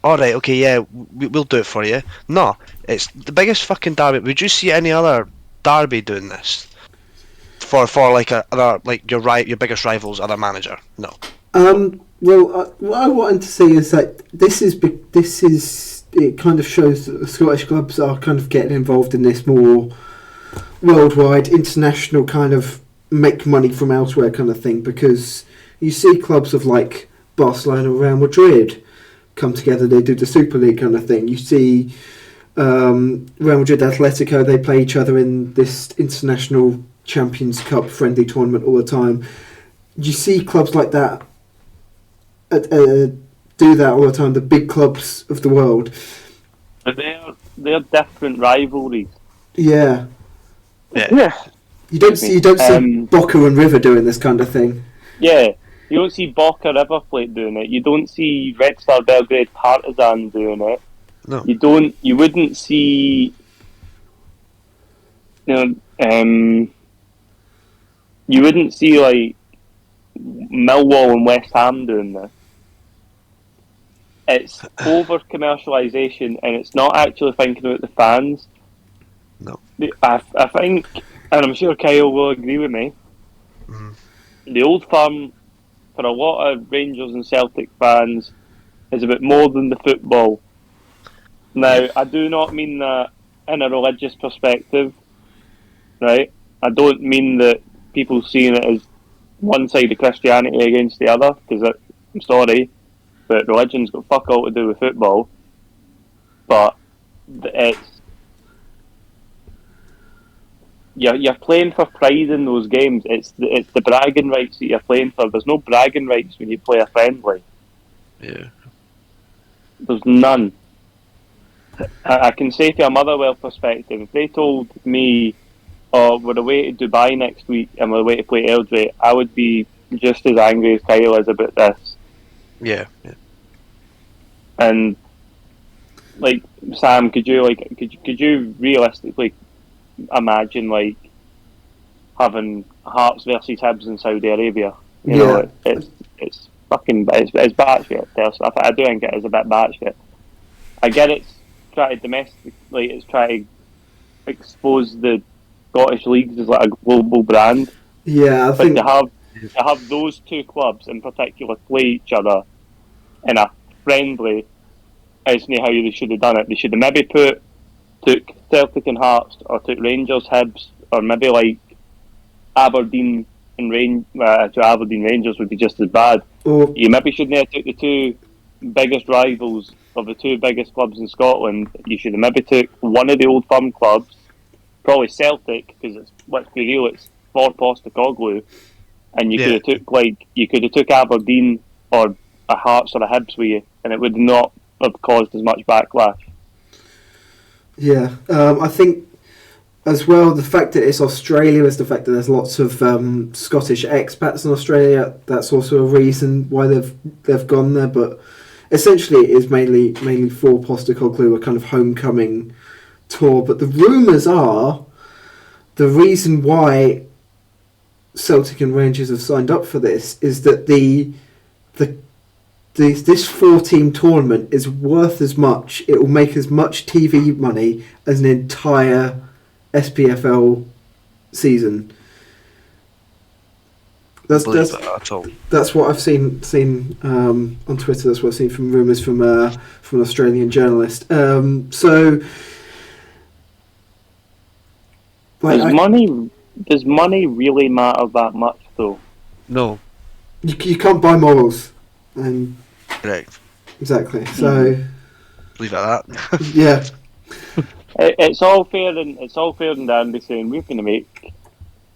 Speaker 3: Alright, okay, yeah, we'll do it for you. No, it's the biggest fucking derby. Would you see any other derby doing this? For like other, like your biggest rival's other manager? No.
Speaker 2: Well, what I wanted to say is that this is it kind of shows that the Scottish clubs are kind of getting involved in this more worldwide, international kind of make money from elsewhere kind of thing, because you see clubs of like Barcelona, Real Madrid come together, they do the Super League kind of thing. You see Real Madrid, Atletico, they play each other in this international Champions Cup friendly tournament all the time. You see clubs like that do that all the time, the big clubs of the world.
Speaker 1: But they're different rivalries.
Speaker 2: Yeah.
Speaker 1: Yeah.
Speaker 2: You don't see Boca and River doing this kind of thing.
Speaker 1: Yeah. You don't see Boca River Plate doing it. You don't see Red Star Belgrade Partizan doing it.
Speaker 3: No.
Speaker 1: You wouldn't see you wouldn't see like Millwall and West Ham doing this. It's over commercialisation, and it's not actually thinking about the fans.
Speaker 3: No.
Speaker 1: I think, and I'm sure Kyle will agree with me, the Old Firm, for a lot of Rangers and Celtic fans, is about more than the football. Now, I do not mean that in a religious perspective, right? I don't mean that people seeing it as one side of Christianity against the other, because I'm sorry, but religion's got fuck all to do with football. But it's you're playing for pride in those games. It's the bragging rights that you're playing for. There's no bragging rights when you play a friendly.
Speaker 3: Yeah.
Speaker 1: There's none. I can say from a Motherwell perspective, if they told me, "Oh, we're away to Dubai next week and we're away to play Airdrie," I would be just as angry as Kyle is about this.
Speaker 3: Yeah.
Speaker 1: And like Sam, could you realistically imagine like having Hearts versus Hibs in Saudi Arabia? You know, it's fucking it's batshit. I do think it is a bit batshit. I get it's trying to it's trying to expose the Scottish leagues as like a global brand.
Speaker 2: Yeah, I think
Speaker 1: to have those two clubs in particular play each other in a friendly isn't how they should have done it. They should have maybe took Celtic and Hearts, or took Rangers, Hibs, or maybe like Aberdeen and Aberdeen Rangers would be just as bad. You maybe shouldn't have took the two biggest rivals of the two biggest clubs in Scotland. You should have maybe took one of the Old Firm clubs probably Celtic, because let's be real, it's for Postecoglou, and you could have took Aberdeen or a Hearts or a Hibs with you, and it would not have caused as much backlash.
Speaker 2: Yeah, I think as well the fact that it's Australia is the fact that there's lots of Scottish expats in Australia. That's also a reason why they've gone there. But essentially, it is mainly for Postecoglou, a kind of homecoming tour. But the rumours are the reason why Celtic and Rangers have signed up for this is that this 4-team tournament is worth as much. It will make as much TV money as an entire SPFL season. That's what I've seen on Twitter. That's what I've seen from rumours from an Australian journalist.
Speaker 1: Does money really matter that much, though?
Speaker 3: No.
Speaker 2: You can't buy morals. And
Speaker 3: correct.
Speaker 2: Exactly. So
Speaker 3: leave it at that.
Speaker 2: Yeah.
Speaker 1: It's all fair and dandy saying we're going to make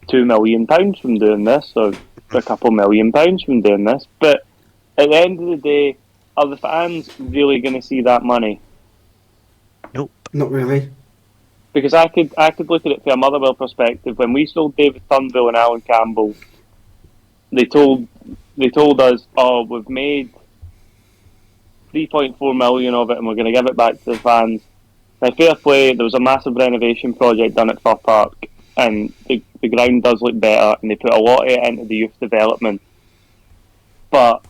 Speaker 1: £2 million from doing this, or a couple £1 million from doing this. But at the end of the day, are the fans really going to see that money?
Speaker 3: Nope.
Speaker 2: Not really.
Speaker 1: Because I could look at it from a Motherwell perspective. When we sold David Turnbull and Alan Campbell, they told us, "Oh, we've made 3.4 million of it, and we're going to give it back to the fans." Now, fair play, there was a massive renovation project done at Fir Park, and the ground does look better, and they put a lot of it into the youth development. But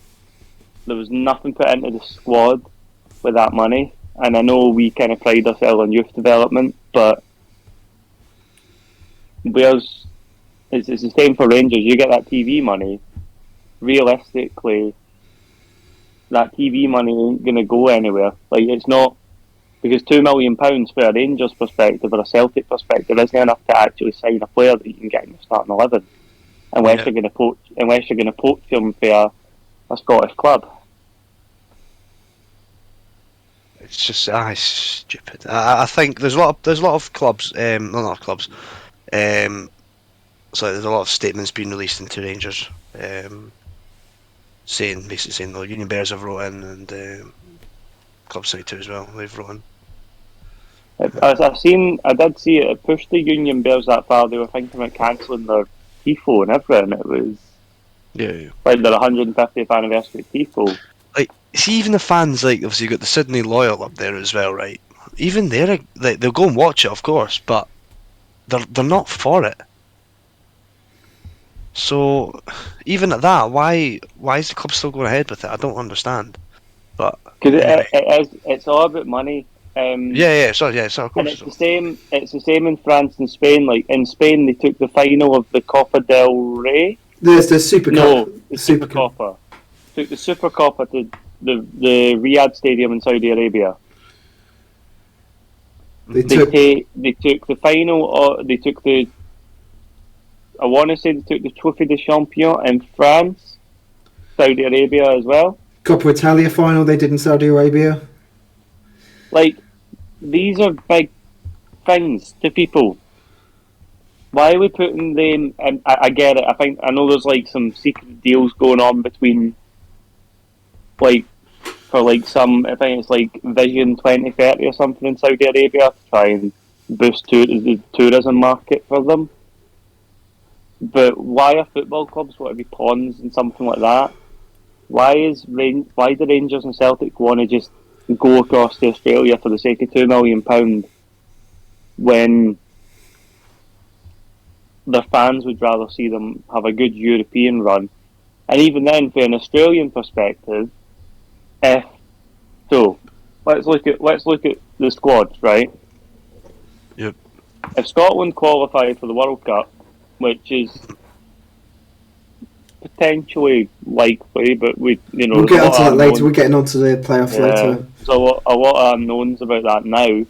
Speaker 1: there was nothing put into the squad with that money. And I know we kind of pride ourselves on youth development, but it's the same for Rangers. You get that TV money. Realistically, that TV money ain't going to go anywhere. Like, it's not, because £2 million for a Rangers perspective or a Celtic perspective isn't enough to actually sign a player that you can get in your starting 11, unless you're going to poach him for a Scottish club.
Speaker 3: It's just it's stupid. I think there's a lot of clubs, not clubs. So there's a lot of statements being released into Rangers, basically saying the Union Bears have wrote in, and Club 72 as well. They've wrote in.
Speaker 1: I did see it pushed the Union Bears that far. They were thinking about cancelling their tifo and everything. It was like their 150th anniversary tifo.
Speaker 3: Like, see, even the fans, like, obviously you've got the Sydney Loyal up there as well, right? Even they're like, they'll go and watch it, of course, but they're not for it. So even at that, why is the club still going ahead with it? I don't understand. But
Speaker 1: because it's all about money.
Speaker 3: So of course.
Speaker 1: And it's the same. It's the same in France and Spain. Like in Spain, they took the final of the Copa del Rey.
Speaker 2: There's the Super Cup.
Speaker 1: No, the Super Copa. Took the Super Copa to the Riyadh Stadium in Saudi Arabia. They took the final, or they took the. I want to say they took the Trophée des Champions in France, Saudi Arabia as well.
Speaker 2: Coppa Italia final they did in Saudi Arabia.
Speaker 1: Like, these are big things to people. Why are we putting them? And I get it. I know there's like some secret deals going on between. Like, for like some, I think it's like Vision 2030 or something in Saudi Arabia to try and boost the tourism market for them. But why are football clubs want to be pawns and something like that? Why do Rangers and Celtic want to just go across to Australia for the sake of £2 million when their fans would rather see them have a good European run? And even then, from an Australian perspective, let's look at the squads, right?
Speaker 3: Yep.
Speaker 1: If Scotland qualify for the World Cup, which is potentially likely, but we'll
Speaker 2: get onto that later. We're getting onto the playoffs later.
Speaker 1: There's a lot of unknowns about that now.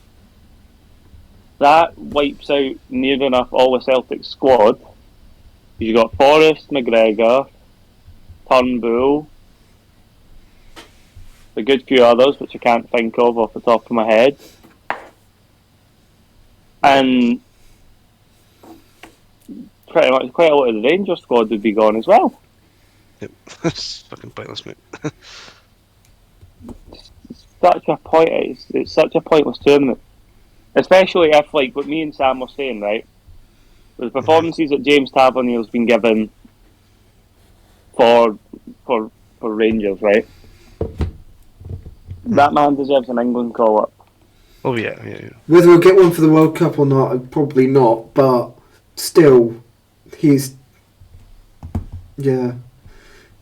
Speaker 1: That wipes out near enough all the Celtic squad. You've got Forrest, McGregor, Turnbull, a good few others which I can't think of off the top of my head, and pretty much quite a lot of the Rangers squad would be gone as well.
Speaker 3: Yep. It's fucking pointless, mate.
Speaker 1: It's such a pointless tournament, especially if, like, what me and Sam were saying, right? The performances that James Tavernier's been given for Rangers, right? That man deserves an England call-up.
Speaker 3: Oh yeah.
Speaker 2: Whether we'll get one for the World Cup or not, probably not. But still, he's got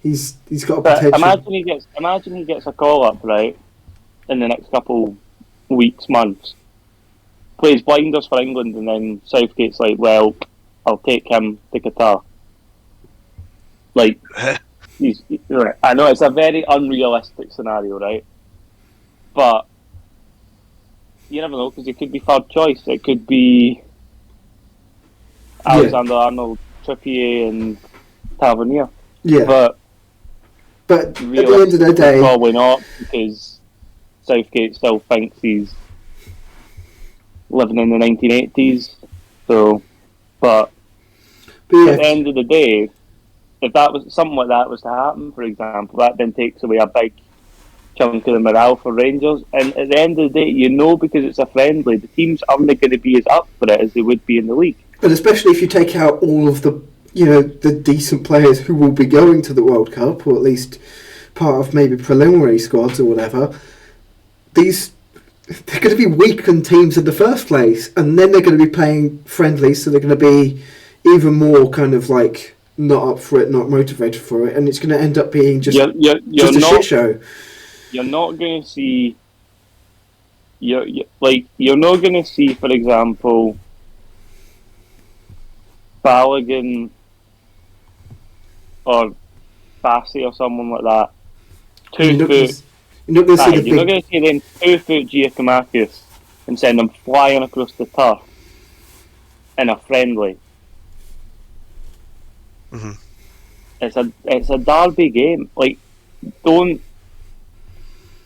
Speaker 2: a potential.
Speaker 1: Imagine he gets a call-up, right, in the next couple weeks, months. Plays blinders for England, and then Southgate's like, well, I'll take him to Qatar. Like, I know it's a very unrealistic scenario, right? But you never know, because it could be third choice. It could be Alexander-Arnold, Trippier, and Tavernier.
Speaker 2: Yeah.
Speaker 1: But
Speaker 2: at the end of the day,
Speaker 1: probably not, because Southgate still thinks he's living in the 1980s. So, but
Speaker 2: yeah.
Speaker 1: at the end of the day, if that was something like that was to happen, for example, that then takes away a big chunk of the morale for Rangers. And at the end of the day, because it's a friendly, the teams aren't going to be as up for it as they would be in the league.
Speaker 2: And especially if you take out all of the decent players who will be going to the World Cup, or at least part of maybe preliminary squads or whatever, they're going to be weakened teams in the first place, and then they're going to be playing friendlies, so they're going to be even more kind of like not up for it, not motivated for it, and it's going to end up being just a shit show.
Speaker 1: You're not going to see. You're not going to see, for example, Balogun or Bassey or someone like that. You're not going to see them 2-foot Giacomakis and send them flying across the turf in a friendly.
Speaker 3: Mm-hmm.
Speaker 1: It's a derby game. Like, don't.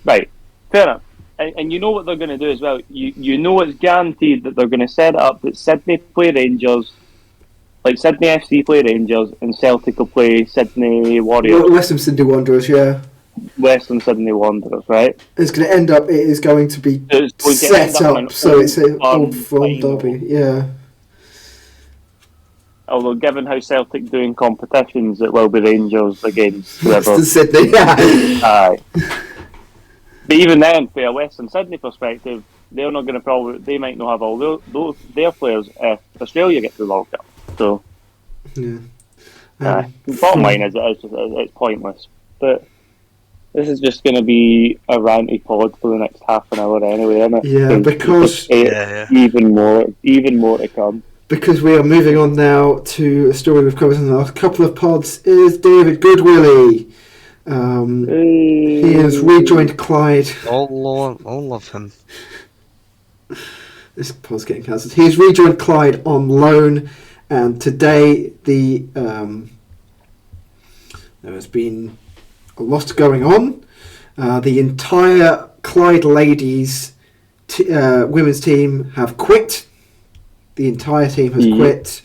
Speaker 1: Right, fair enough. And you know what they're going to do as well. You know it's guaranteed that they're going to set it up that Sydney play Rangers, like Sydney FC play Rangers, and Celtic will play Sydney Warriors.
Speaker 2: Western Sydney Wanderers, yeah.
Speaker 1: Western Sydney Wanderers, right?
Speaker 2: It's going to end up. It is going to be set up so it's an old firm derby, yeah.
Speaker 1: Although, given how Celtic do in competitions, it will be Rangers against whoever.
Speaker 2: Western Sydney, yeah.
Speaker 1: Aye. But even then, from a Western Sydney perspective, they're not going to they might not have all their players if Australia get to the World Cup. So,
Speaker 2: yeah.
Speaker 1: Bottom line is it's pointless. But this is just going to be a ranty pod for the next half an hour anyway, isn't it?
Speaker 2: Yeah, because
Speaker 1: even more to come.
Speaker 2: Because we are moving on now to a story we've covered in the last couple of pods. Is David Goodwillie. He has rejoined Clyde.
Speaker 3: All love him.
Speaker 2: This pod's getting cancelled. He's rejoined Clyde on loan, and today there has been a lot going on. The entire Clyde ladies women's team have quit. The entire team has quit,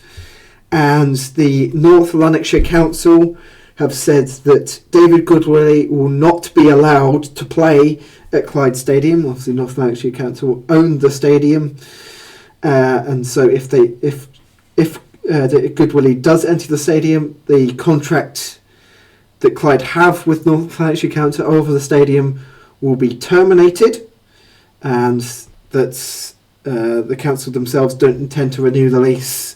Speaker 2: and the North Lanarkshire Council have said that David Goodwillie will not be allowed to play at Clyde Stadium. Obviously, North Lanarkshire Council own the stadium, and so if Goodwillie does enter the stadium, the contract that Clyde have with North Lanarkshire Council over the stadium will be terminated, and that the council themselves don't intend to renew the lease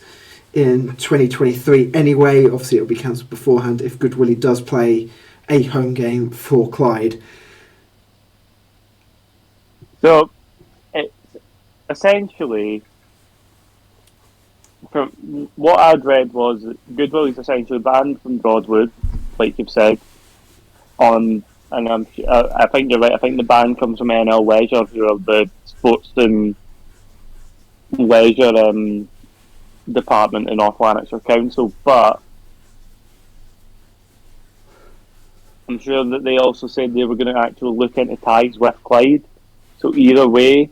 Speaker 2: in 2023 anyway. Obviously it will be cancelled beforehand if Goodwillie does play a home game for Clyde.
Speaker 1: So it's essentially, from what I'd read, was that Goodwillie's essentially banned from Broadwood, like you've said, and I think you're right. I think the ban comes from NL Leisure, who are the sports and leisure department in North Lanarkshire Council, but I'm sure that they also said they were going to actually look into ties with Clyde. So either way,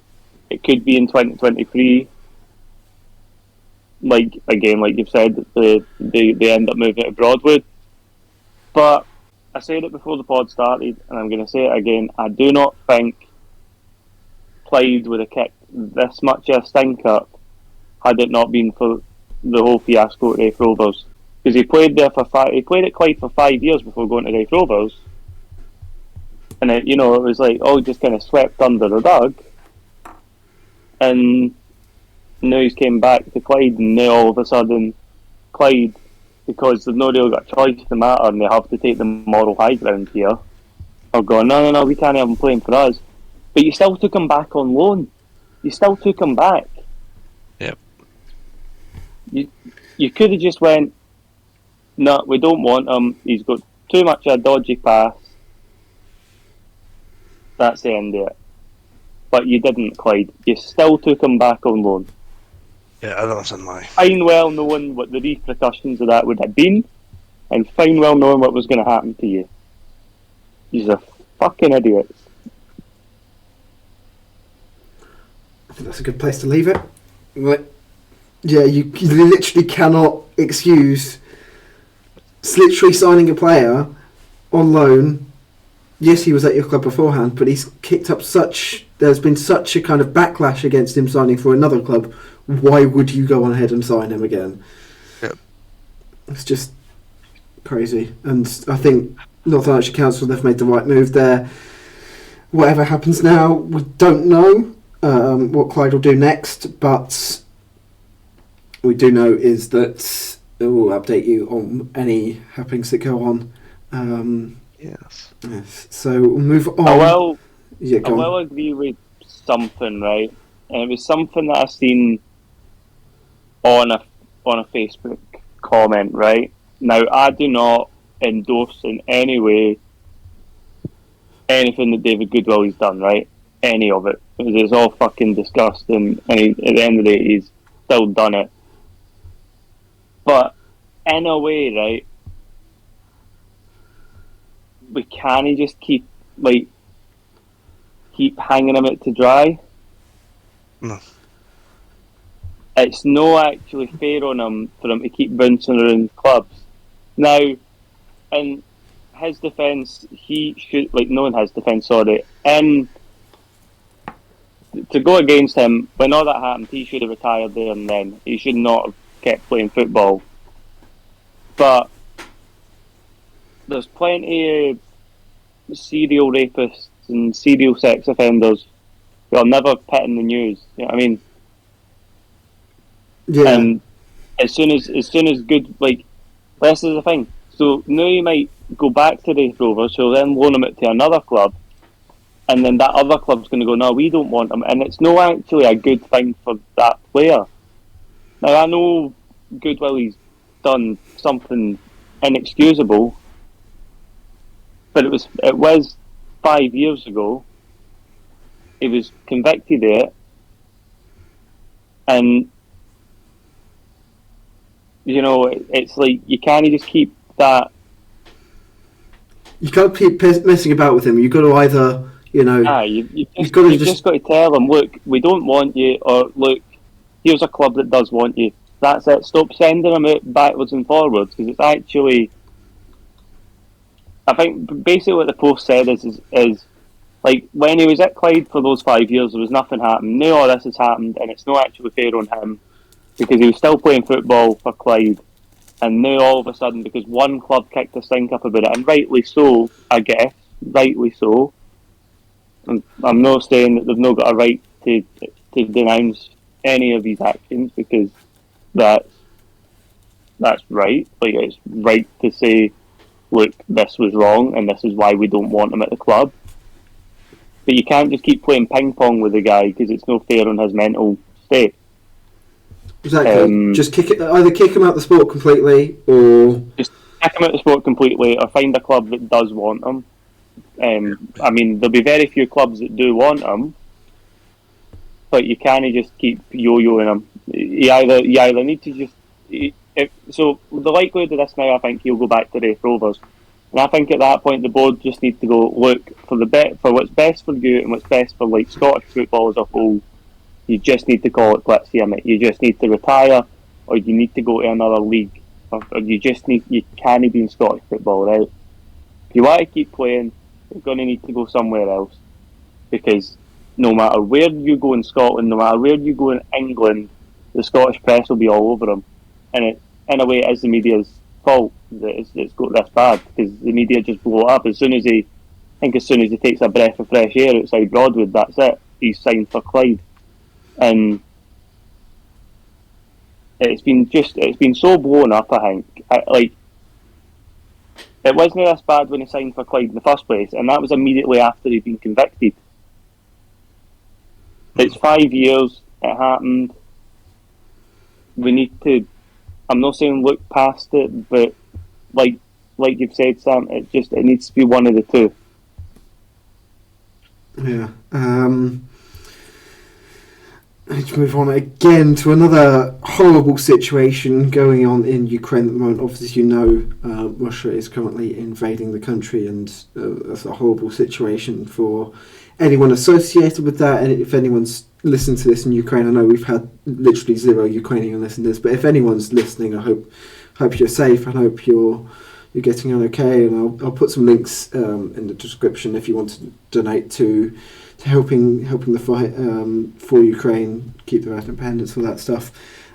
Speaker 1: it could be in 2023 like you've said, they end up moving to Broadwood. But I said it before the pod started, and I'm going to say it again. I do not think Clyde would have kicked this much of a stink up had it not been for the whole fiasco at Raith Rovers. Because he played there he played at Clyde for 5 years before going to Raith Rovers, and it was like all just kind of swept under the rug. And now he's came back to Clyde, and now all of a sudden Clyde, because they've not really got a choice in the matter, and they have to take the moral high ground here, are going, no, we can't have him playing for us. But you still took him back on loan. You still took him back.
Speaker 3: Yep.
Speaker 1: You could have just went, no, we don't want him. He's got too much of a dodgy pass. That's the end of it. But you didn't, Clyde. You still took him back on loan.
Speaker 3: Yeah, I don't understand why.
Speaker 1: Fine well knowing what the repercussions of that would have been, and fine well knowing what was going to happen to you. He's a fucking idiot.
Speaker 2: I think that's a good place to leave it. Yeah, you literally cannot excuse literally signing a player on loan. Yes, he was at your club beforehand, but he's kicked up there's been such a kind of backlash against him signing for another club. Why would you go on ahead and sign him again?
Speaker 3: Yep.
Speaker 2: It's just crazy. And I think North Lanarkshire Council, they've made the right move there. Whatever happens now, we don't know what Clyde will do next, but we do know is that we'll update you on any happenings that go on.
Speaker 3: Yes.
Speaker 2: So we'll move on.
Speaker 1: I will
Speaker 2: on.
Speaker 1: agree with something, right? And it was something that I seen on a Facebook comment, right? Now, I do not endorse in any way anything that David Goodwillie's done, right? Any of it. It's all fucking disgusting, and at the end of the day, he's still done it. But in a way, right, we can't just keep hanging him out to dry.
Speaker 3: No.
Speaker 1: It's no actually fair on him for him to keep bouncing around clubs. Now, in his defence, he should, no, in his defence, sorry, to go against him, when all that happened, he should have retired there and then. He should not have kept playing football. But there's plenty of serial rapists and serial sex offenders who are never put in the news. You know what I mean?
Speaker 2: Yeah.
Speaker 1: And as soon as good, this is the thing. So now you might go back to the Rovers, so then loan him out to another club, and then that other club's going to go, no, we don't want him, and it's not actually a good thing for that player. Now I know Goodwillie's done something inexcusable, but it was 5 years ago. He was convicted of it, and it's like you can't just keep that.
Speaker 2: You can't keep messing about with him. You've got to either, you've just
Speaker 1: got to tell him, look, we don't want you, or look, here's a club that does want you. That's it. Stop sending him out backwards and forwards, because it's actually, I think basically what the post said is when he was at Clyde for those 5 years, there was nothing happened. Now all this has happened, and it's not actually fair on him, because he was still playing football for Clyde, and now all of a sudden, because one club kicked a stink up about it, and rightly so, I guess, rightly so. And I'm not saying that they've not got a right to denounce any of these actions, because that's right. It's right to say, look, this was wrong, and this is why we don't want him at the club. But you can't just keep playing ping pong with the guy, because it's no fair on his mental state.
Speaker 2: Exactly. Just either kick him out the sport completely, or
Speaker 1: just kick him out the sport completely, or find a club that does want him. I mean, there'll be very few clubs that do want him, but you can't just keep yo-yoing him. You either need to just. So the likelihood of this now, I think he'll go back to Raith Rovers, and I think at that point the board just need to go look for what's best for you and what's best for Scottish football as a whole. You just need to call it quits here, mate. You just need to retire. or you need to go to another league, or you can't be in Scottish football, right? If you want to keep playing, you're going to need to go somewhere else, because no matter where you go in Scotland, no matter where you go in England, the Scottish press will be all over him, and in a way it is the media's fault that it's got this bad, because the media just blow it up as soon as he takes a breath of fresh air outside Broadwood. That's it, he's signed for Clyde. And it's been so blown up, I think. It wasn't this bad when he signed for Clyde in the first place, and that was immediately after he'd been convicted. It's 5 years, it happened. We need to, I'm not saying look past it, but like you've said, Sam, it needs to be one of the two.
Speaker 2: Yeah. Let's move on again to another horrible situation going on in Ukraine at the moment. Obviously, Russia is currently invading the country, and that's a horrible situation for anyone associated with that. And if anyone's listening to this in Ukraine, I know we've had literally 0 Ukrainian listeners, but if anyone's listening, I hope you're safe. I hope you're getting on okay, and I'll put some links in the description if you want to donate to helping the fight for Ukraine, keep their independence, all that stuff.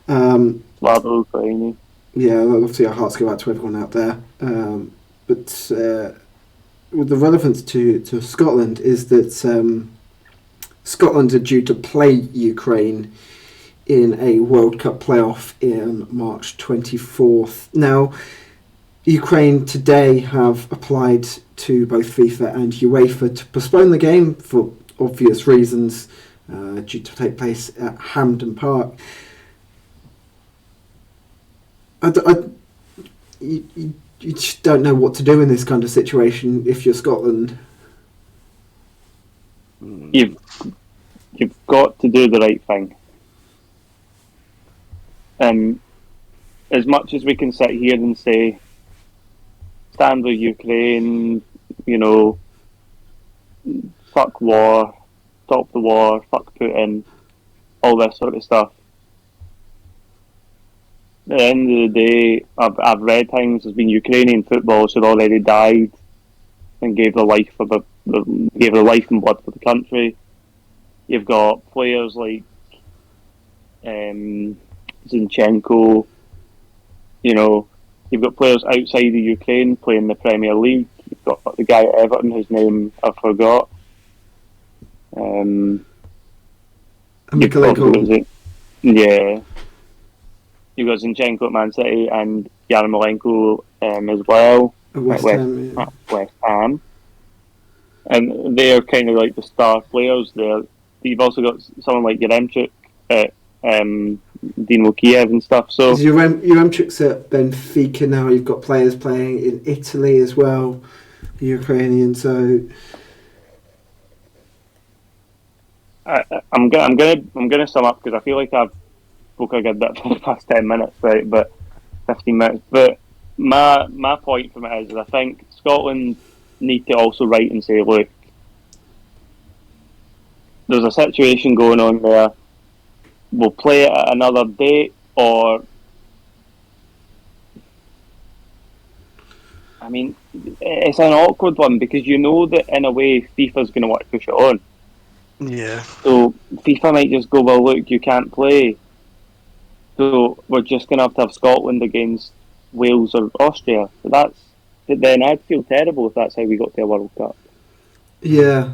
Speaker 1: Love Ukraine.
Speaker 2: Yeah, obviously our hearts go out to everyone out there. But the relevance to Scotland is that Scotland are due to play Ukraine in a World Cup playoff in March 24th. Now, Ukraine today have applied to both FIFA and UEFA to postpone the game for obvious reasons, due to take place at Hampden Park. You just don't know what to do in this kind of situation if you're Scotland.
Speaker 1: You've got to do the right thing. As much as we can sit here and say, stand with Ukraine, fuck war, stop the war, fuck Putin, all this sort of stuff. At the end of the day, I've read things. There's been Ukrainian footballers who've already died and gave their life and blood for the country. You've got players like Zinchenko. You've got players outside of Ukraine playing the Premier League. You've got the guy at Everton whose name I forgot. Yeah. You've got Zinchenko at Man City and Yarmolenko as well at West Ham. And they're kind of like the star players there. You've also got someone like ŬРᴜℲ at Dynamo Kiev and stuff. So
Speaker 2: ŬRᴜℲ's at Benfica now. You've got players playing in Italy as well, the Ukrainian. So
Speaker 1: I'm gonna sum up, because I feel like I've spoke a good bit for the past 10 minutes, right? But 15 minutes. But my point from it is I think Scotland need to also write and say, look, there's a situation going on there. We'll play it at another date, or I mean, it's an awkward one, because you know that in a way FIFA's going to want to push it on.
Speaker 3: Yeah.
Speaker 1: So FIFA might just go, well, look, you can't play, so we're just going to have Scotland against Wales or Austria. But then I'd feel terrible if that's how we got to a World Cup.
Speaker 2: Yeah.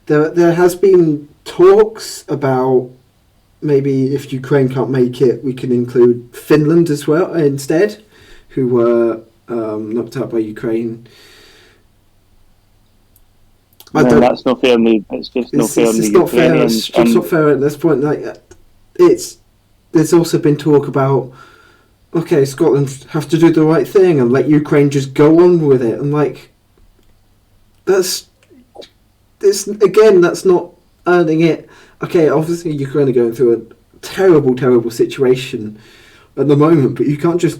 Speaker 2: There has been talks about maybe if Ukraine can't make it, we can include Finland as well instead, who were knocked out by Ukraine.
Speaker 1: That's not fair. It's just not fair.
Speaker 2: It's not fair. It's just not fair at this point. There's also been talk about, okay, Scotland have to do the right thing and let Ukraine just go on with it, and that's not earning it. Okay, obviously Ukraine are going through a terrible situation at the moment, but you can't just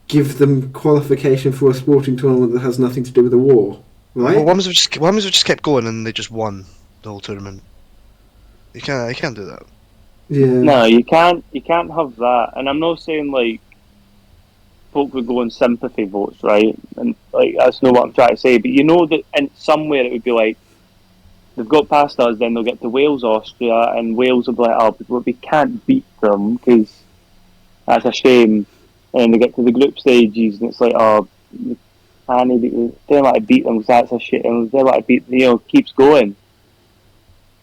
Speaker 2: give them qualification for a sporting tournament that has nothing to do with the war, right?
Speaker 3: Well, why must we just kept going and they just won the whole tournament? You can't do that.
Speaker 2: Yeah.
Speaker 1: No, you can't have that. And I'm not saying like folk would go on sympathy votes, right? And like that's not what I'm trying to say. But you know that in somewhere it would be like they've got past us, then they'll get to Wales, Austria, and Wales will be like, oh, but we can't beat them because that's a shame. And they get to the group stages, and it's like, oh, we can't beat them. They don't want to beat them because that's a shame. They want to beat, keeps going.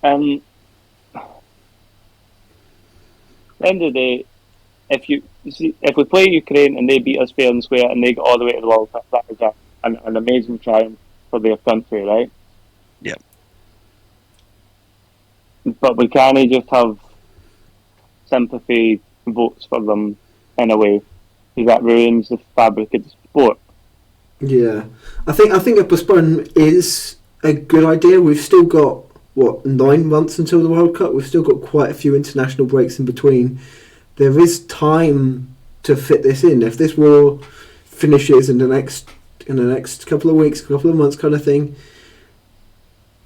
Speaker 1: And at the end of the day, if we play Ukraine and they beat us fair and square and they get all the way to the World Cup, that is an amazing triumph for their country, right?
Speaker 3: Yeah.
Speaker 1: But we can't just have sympathy votes for them in a way, because that ruins the fabric of the sport.
Speaker 2: Yeah, I think a postponement is a good idea. We've still got 9 months until the World Cup. We've still got quite a few international breaks in between. There is time to fit this in. If this war finishes in the next couple of weeks, couple of months, kind of thing,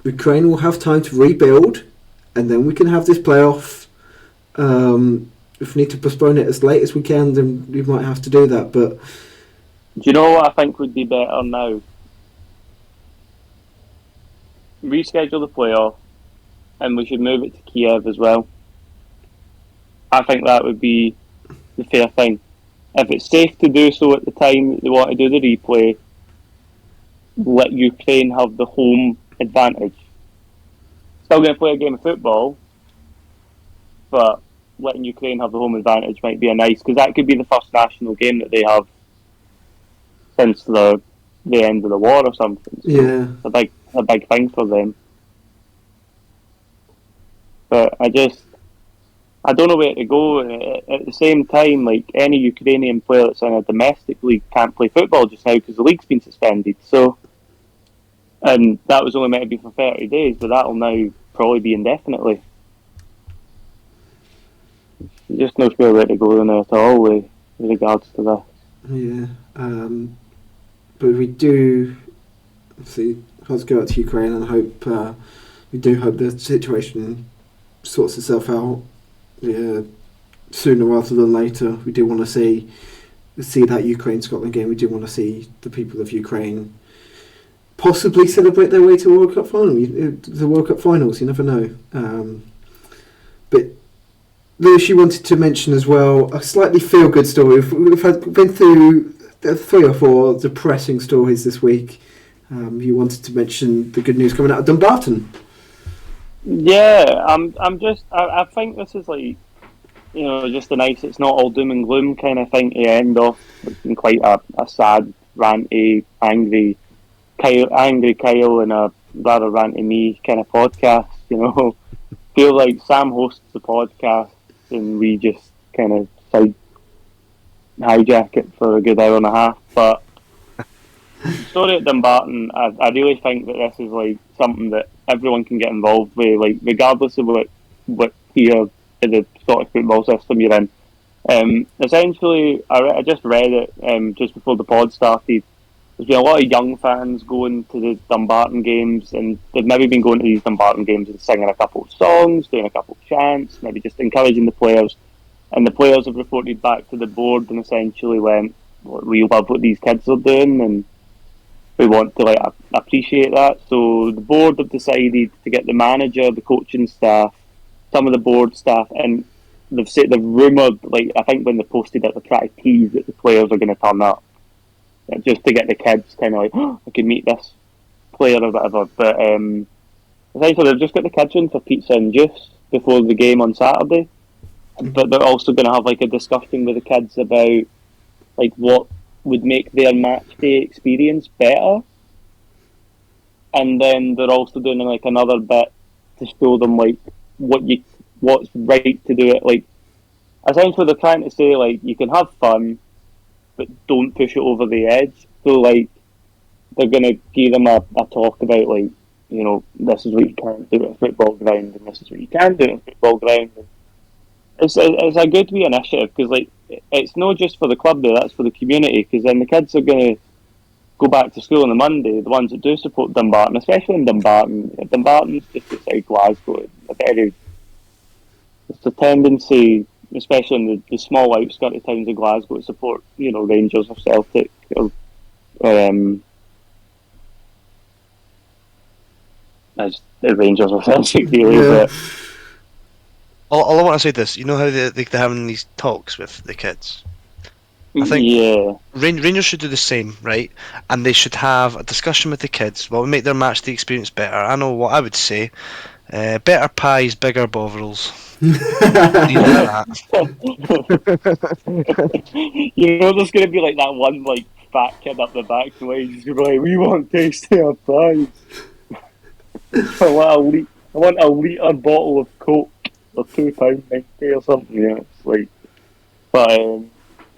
Speaker 2: Ukraine will have time to rebuild, and then we can have this playoff. If we need to postpone it as late as we can, then we might have to do that. But
Speaker 1: do you know what I think would be better now? Reschedule the playoff, and we should move it to Kiev as well. I think that would be the fair thing. If it's safe to do so at the time that they want to do the replay, let Ukraine have the home advantage. Still going to play a game of football, but letting Ukraine have the home advantage might be nice, because that could be the first national game that they have since the end of the war or something. So
Speaker 2: yeah,
Speaker 1: a big thing for them. But I don't know where to go. At the same time, like, any Ukrainian player that's in a domestic league can't play football just now because the league's been suspended. So, and that was only meant to be for 30 days, but that'll now probably be indefinitely. Just no sure where to go now at all with regards to that.
Speaker 2: Yeah, but we do obviously have to go out to Ukraine and hope we do hope the situation sorts itself out. Yeah, sooner rather than later. We do want to see that Ukraine-Scotland game. We do want to see the people of Ukraine possibly celebrate their way to the World Cup final. The World Cup finals, you never know. But Lewis, you wanted to mention as well a slightly feel-good story. We've been through 3 or 4 depressing stories this week. You wanted to mention the good news coming out of Dumbarton.
Speaker 1: Yeah, I think this is like, just a nice, it's not all doom and gloom kind of thing to end off. It's been quite a sad, ranty, angry Kyle and a rather ranty me kind of podcast, Feel like Sam hosts the podcast and we just kind of hijack it for a good hour and a half. But story at Dumbarton, I really think that this is like something that everyone can get involved with, like regardless of what tier in the Scottish football system you're in. Essentially, I just read it just before the pod started. There's been a lot of young fans going to the Dumbarton games, and they've maybe been going to these Dumbarton games and singing a couple of songs, doing a couple of chants, maybe just encouraging the players. And the players have reported back to the board and essentially went, we love what these kids are doing, and we want to appreciate that. So the board have decided to get the manager, the coaching staff, some of the board staff, and they've rumoured, I think when they posted it, they're trying to tease that the players are going to turn up, just to get the kids kind of like, I could meet this player or whatever. But essentially they've just got the kids in for pizza and juice before the game on Saturday. But they're also going to have a discussion with the kids about what would make their match day experience better. And then they're also doing another bit to show them what's right to do it. Essentially they're trying to say you can have fun, but don't push it over the edge. So they're going to give them a talk about this is what you can't do at a football ground and this is what you can do at a football ground. And it's a good wee initiative, because it's not just for the club there, that's for the community, because then the kids are going to go back to school on the Monday, the ones that do support Dumbarton, especially in Dumbarton. Dumbarton's just outside Glasgow, a very a tendency, especially in the small outskirty towns of Glasgow, to support, Rangers or Celtic or as the Rangers or Celtic really.
Speaker 2: Yeah.
Speaker 1: But
Speaker 3: All I want to say this, you know how they're having these talks with the kids? I think Rangers should do the same, right? And they should have a discussion with the kids. What would make their match day experience better? I know what I would say. Better pies, bigger bovrils. There's
Speaker 1: going to be like that one like fat kid up the back where he's going to be like, we want tastier pies. I want a litre bottle of Coke or £2.90 or something. Yeah, it's like, but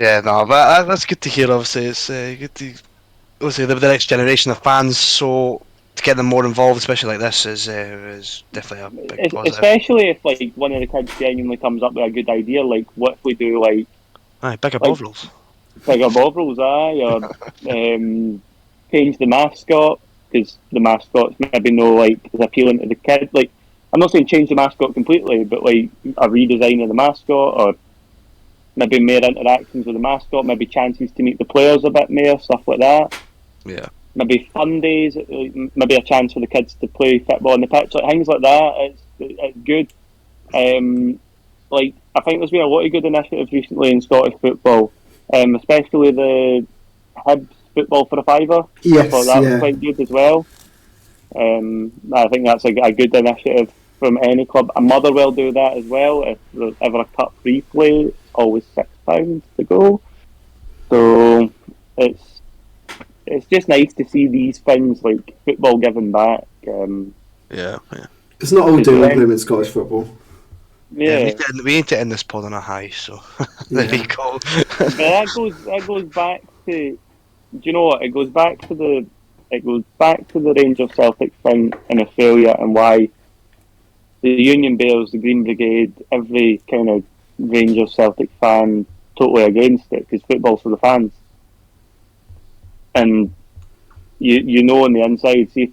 Speaker 3: yeah, no, but that's good to hear. Obviously, it's good to obviously the next generation of fans. So to get them more involved, especially like this, is definitely a big positive.
Speaker 1: Especially if like one of the kids genuinely comes up with a good idea, like what if we do
Speaker 3: bigger bovrils.
Speaker 1: Bigger bovrils, or change the mascot, because the mascot's maybe as appealing to the kids. Like, I'm not saying change the mascot completely, but like a redesign of the mascot, or maybe more interactions with the mascot, maybe chances to meet the players a bit more, stuff like that.
Speaker 3: Yeah.
Speaker 1: Maybe fun days, maybe a chance for the kids to play football on the pitch, like things like that. It's good. Like, I think there's been a lot of good initiatives recently in Scottish football, especially the Hibs football for a fiver.
Speaker 2: Yes,
Speaker 1: I thought that was quite good as well. I think that's a good initiative from any club. A Motherwell do that as well. If there's ever a cup replay, it's always £6 to go. So it's just nice to see these things like football giving back.
Speaker 3: Yeah.
Speaker 2: It's not all doom and gloom in Scottish football.
Speaker 1: Yeah,
Speaker 3: we need to end this pod on a high, so there you go.
Speaker 1: But that goes back to. Do you know what? It goes back to the Rangers Celtic thing in Australia, and why the Union Bears, the Green Brigade, every kind of Rangers Celtic fan totally against it, because football's for the fans. And you know on the inside, see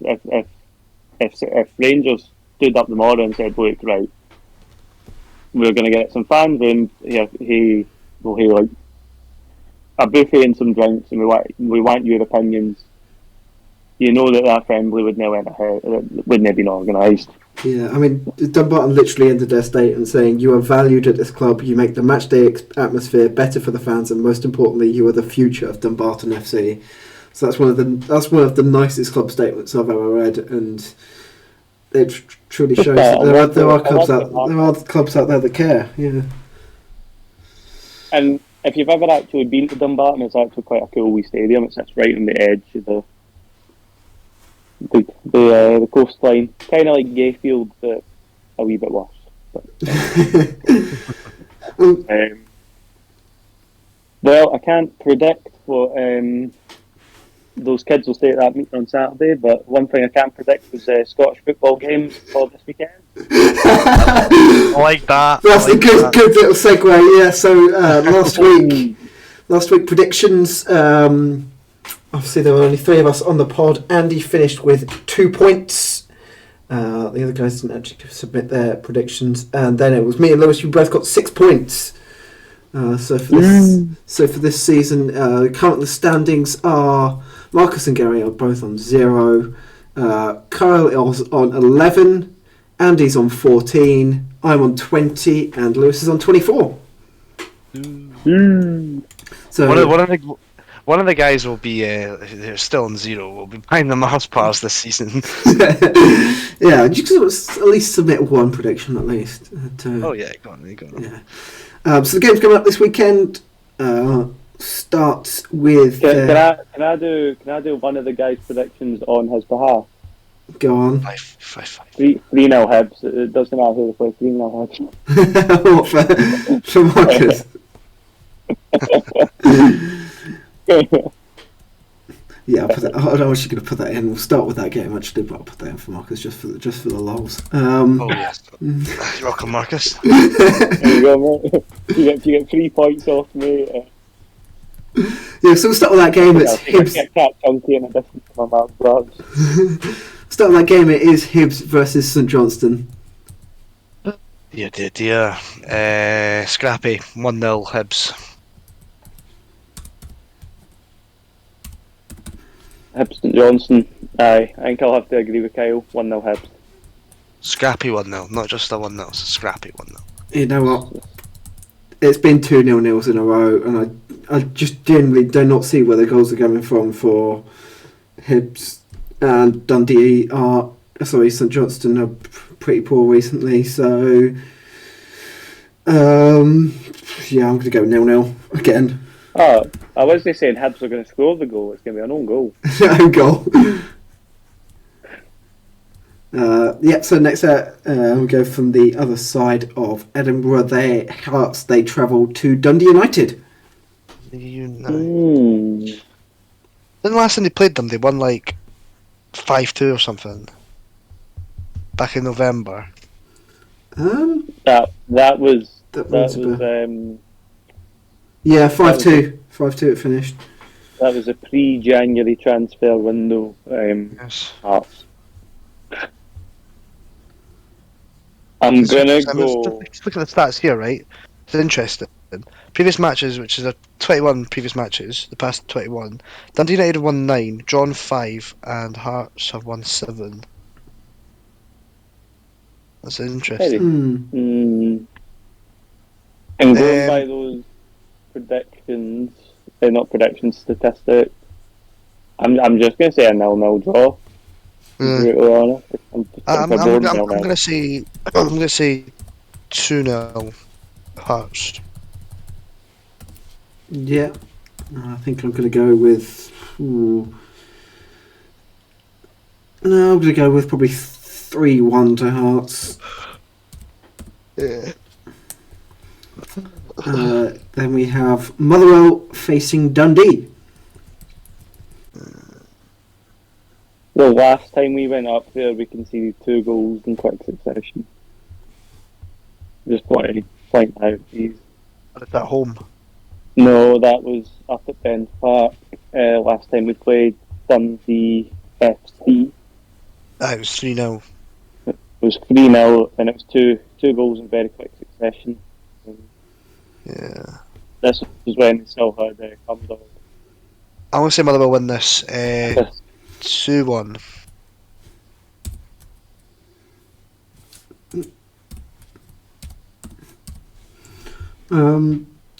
Speaker 1: if Rangers stood up tomorrow and said, "Look, right, we're going to get some fans in here, like a buffet and some drinks, and we want your opinions." You know that friendly would never have been organised.
Speaker 2: Yeah, I mean, Dumbarton literally ended their statement saying, "You are valued at this club. You make the matchday atmosphere better for the fans, and most importantly, you are the future of Dumbarton FC." So that's one of the nicest club statements I've ever read, and it truly shows that there are clubs out there that care. Yeah.
Speaker 1: And if you've ever actually been to Dumbarton, it's actually quite a cool wee stadium. It sits right on the edge of the coastline, kind of like Gayfield, but a wee bit worse. Well, I can't predict what those kids will say at that meeting on Saturday, but one thing I can predict is Scottish football games for this weekend.
Speaker 3: I like that.
Speaker 2: That's a good little segue. Yeah. So last week predictions. Obviously, there were only three of us on the pod. Andy finished with 2 points. The other guys didn't actually submit their predictions, and then it was me and Lewis. You both got 6 points. So for this season, currently the standings are Marcus and Gary are both on 0. Kyle is on 11. Andy's on 14. I'm on 20, and Lewis is on 24.
Speaker 3: So one of the guys will be they're still on 0. Will be behind the Mars bars this season.
Speaker 2: Yeah, you can at least submit one prediction at least.
Speaker 3: Oh yeah, go on.
Speaker 2: Yeah. So the game's coming up this weekend. Starts with.
Speaker 1: Can I do one of the guys' predictions on his behalf?
Speaker 2: Go on.
Speaker 1: 3-0 Hibs. It doesn't matter who they play. 3-0
Speaker 2: Hibs. for Marcus. Yeah, I'll put that. I was actually going to put that in. We'll start with that game actually, but I'll put that in for Marcus just for the lols.
Speaker 3: Oh yes, you're welcome, Marcus.
Speaker 1: There you go, mate. You get 3 points off me.
Speaker 2: Yeah, so we'll start with that game. It's Hibs.
Speaker 1: Chunky in addition to my mouth gloves.
Speaker 2: Start with that game. It is Hibs versus St Johnstone.
Speaker 3: Dear. Scrappy, 1-0 Hibs.
Speaker 1: Hibs St Johnstone. Aye, I think I'll have to agree with Kyle. 1-0 Hibs.
Speaker 3: Scrappy 1-0, not just a 1-0, it's a scrappy 1-0.
Speaker 2: You know what? It's been 2 0-0s in a row, and I just generally do not see where the goals are coming from for Hibs, and Dundee are. Sorry, St Johnstone are pretty poor recently, so yeah, I'm going to go 0-0 again.
Speaker 1: Oh, I wasn't saying Hibs are going to score the goal. It's going to be an own goal.
Speaker 2: Own goal. So next we go from the other side of Edinburgh. They travel to Dundee United.
Speaker 3: Then the last time they played them, they won like 5-2 or something. Back in November.
Speaker 1: That was
Speaker 2: yeah, 5-2. 5-2 it finished.
Speaker 1: That was a pre-January transfer window.
Speaker 3: Yes.
Speaker 1: Hearts. I'm gonna go.
Speaker 3: Just look at the stats here, right? It's interesting. Previous matches, which is 21 previous matches, the past 21. Dundee United have won 9, drawn 5, and Hearts have won 7. That's interesting.
Speaker 1: And going by those predictions, not predictions, statistics, I'm just going to say a 0-0 draw.
Speaker 3: I'm going to say 2-0 Hearts.
Speaker 2: Yeah, I think I'm going to go with. No, I'm going to go with probably 3-1 to Hearts.
Speaker 3: Yeah.
Speaker 2: Then we have Motherwell facing Dundee.
Speaker 1: The last time we went up there, we conceded 2 goals in quick succession. Just want to point out these.
Speaker 3: At home?
Speaker 1: No, that was up at Ben's Park. Last time we played Dundee FC.
Speaker 3: It was 3-0.
Speaker 1: It was 3-0, and it was two goals in very quick succession.
Speaker 3: Yeah.
Speaker 1: This was when they still had Cumberland.
Speaker 3: I want to say Motherwell win this 2-1.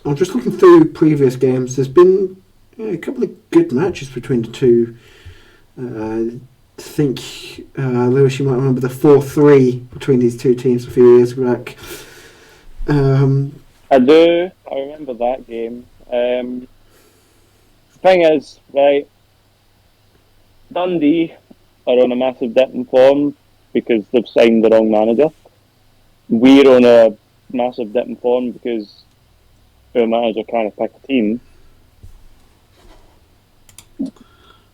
Speaker 2: I'm just looking through previous games. There's been a couple of good matches between the two. I think, Lewis, you might remember the 4-3 between these two teams a few years back.
Speaker 1: I do. I remember that game. The thing is, right, Dundee are on a massive dip in form because they've signed the wrong manager. We're on a massive dip in form because our manager can't pick a team.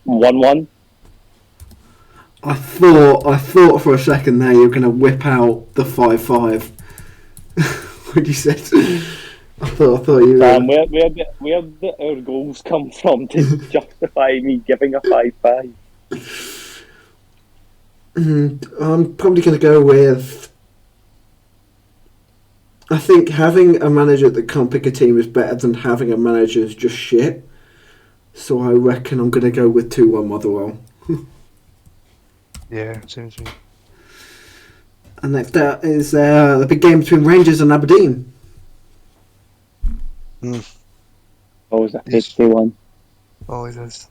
Speaker 1: 1-1.
Speaker 2: I thought for a second there you were going to whip out the 5-5 when you said. I thought you were.
Speaker 1: Where did our goals come from to justify me giving a 5-5?
Speaker 2: I'm probably going to go with. I think having a manager that can't pick a team is better than having a manager who's just shit. So I reckon I'm going to go with 2-1 Motherwell.
Speaker 3: Yeah, seems to me.
Speaker 2: And next up is the big game between Rangers and Aberdeen.
Speaker 1: Always a 50-1.
Speaker 3: Always is.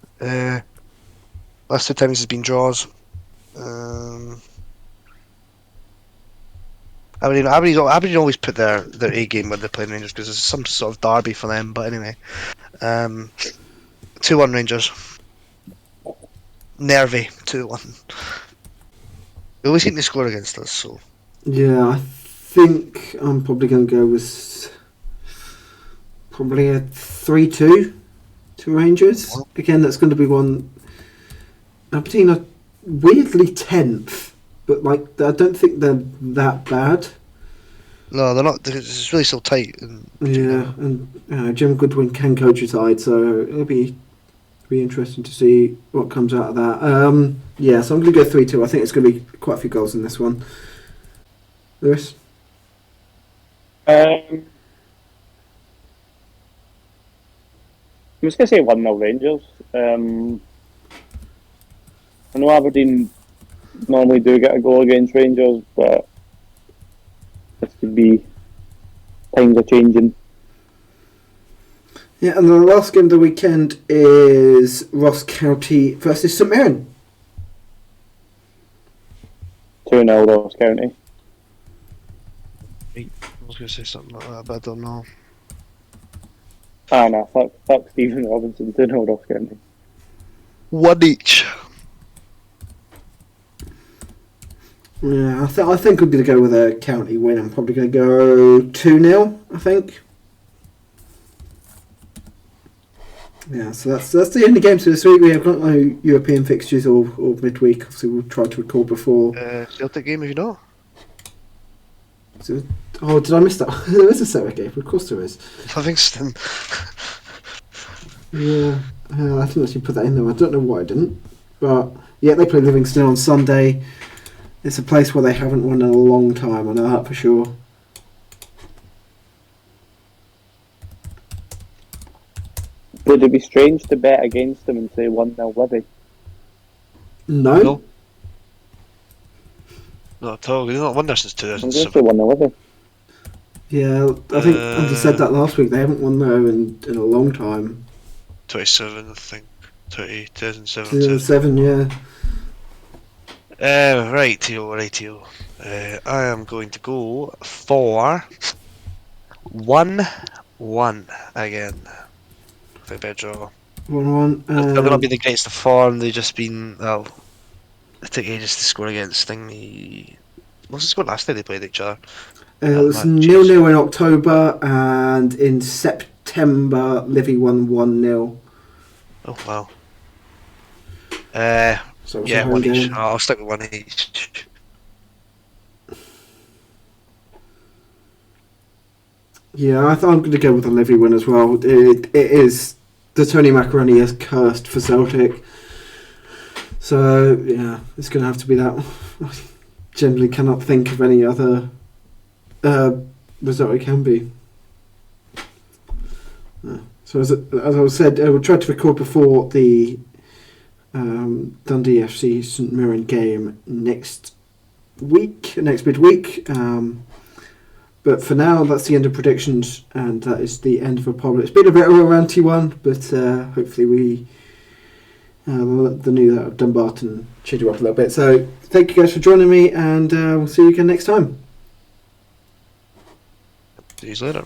Speaker 3: Last 2 times has been draws. Aberdeen always put their A game when they're playing Rangers because it's some sort of derby for them. But anyway, 2-1 Rangers. Nervy 2-1. We always seem to score against us, so.
Speaker 2: Yeah, I think I'm probably going to go with probably a 3-2 to Rangers. Again, that's going to be one. Aberdeen are weirdly 10th, but like I don't think they're that bad.
Speaker 3: No, they're not. It's really so tight.
Speaker 2: Yeah, and Jim Goodwin can coach a side, so it'll be interesting to see what comes out of that. Yeah, so I'm going to go 3-2. I think it's going to be quite a few goals in this one. Lewis?
Speaker 1: I'm just going to say 1-0 Rangers. I know Aberdeen normally do get a goal against Rangers, but this could be times are changing.
Speaker 2: Yeah, and the last game of the weekend is Ross County versus St Mirren.
Speaker 1: 2-0 Ross County.
Speaker 3: I was going to say something like that, but I don't know.
Speaker 1: No, fuck Stephen Robinson, 2-0 Ross County.
Speaker 3: 1 each.
Speaker 2: Yeah, I think I'm going to go with a County win. I'm probably going to go 2-0, I think. Yeah, so that's the only games for this week. We have got no European fixtures or midweek. Obviously, we'll try to record before.
Speaker 3: Celtic game, if you know.
Speaker 2: So, did I miss that? There is a Celtic game. Of course there is.
Speaker 3: Livingston.
Speaker 2: Yeah, I didn't actually put that in there. I don't know why I didn't. But, yeah, they play Livingston on Sunday. It's a place where they haven't won in a long time, I know that for sure.
Speaker 1: Would it be strange to bet against them and say 1-0 Withy?
Speaker 2: No.
Speaker 3: Not at all. We've not won there since
Speaker 1: I'm going to
Speaker 3: 2007.
Speaker 1: say 1-0 Withy.
Speaker 2: Yeah, I think Andy said that last week. They haven't won there in a long time.
Speaker 3: 27, I think. 2007.
Speaker 2: 2007, yeah.
Speaker 3: Rightio. I am going to go for 1-1 again. I think better draw.
Speaker 2: 1-1.
Speaker 3: They're going to be against the form. They've just been. Well, it took ages to score against Thingy. What's the score last time they played each other?
Speaker 2: It was 0-0 in October, and in September, Livy won 1-0.
Speaker 3: Oh wow.
Speaker 2: So it was
Speaker 3: Yeah,
Speaker 2: a home
Speaker 3: 1 each.
Speaker 2: game.
Speaker 3: I'll stick with 1 each.
Speaker 2: Yeah, I thought I'm going to go with the Livy win as well. It is the Tony Macaroni is cursed for Celtic, so yeah, it's going to have to be that. I generally cannot think of any other result it can be. So as I said, we'll try to record before the Dundee FC St Mirren game next midweek. But for now, that's the end of predictions, and that is the end of a pod. It's been a bit of a ranty one, but hopefully the news out of Dumbarton cheered you up a little bit. So thank you guys for joining me, and we'll see you again next time.
Speaker 3: See you later.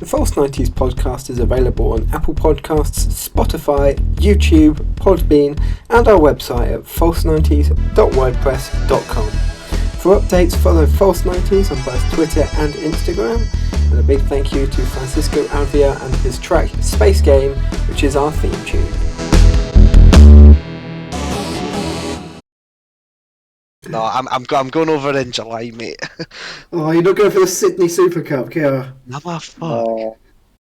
Speaker 2: The False 90s podcast is available on Apple Podcasts, Spotify, YouTube, Podbean, and our website at false90s.wordpress.com. For updates, follow False 90s on both Twitter and Instagram. And a big thank you to Fransisco Aluear and his track Space Game, which is our theme tune.
Speaker 3: No, I'm going over in July, mate.
Speaker 2: Oh, you're not going for the Sydney Super Cup, Kira?
Speaker 3: No, fuck.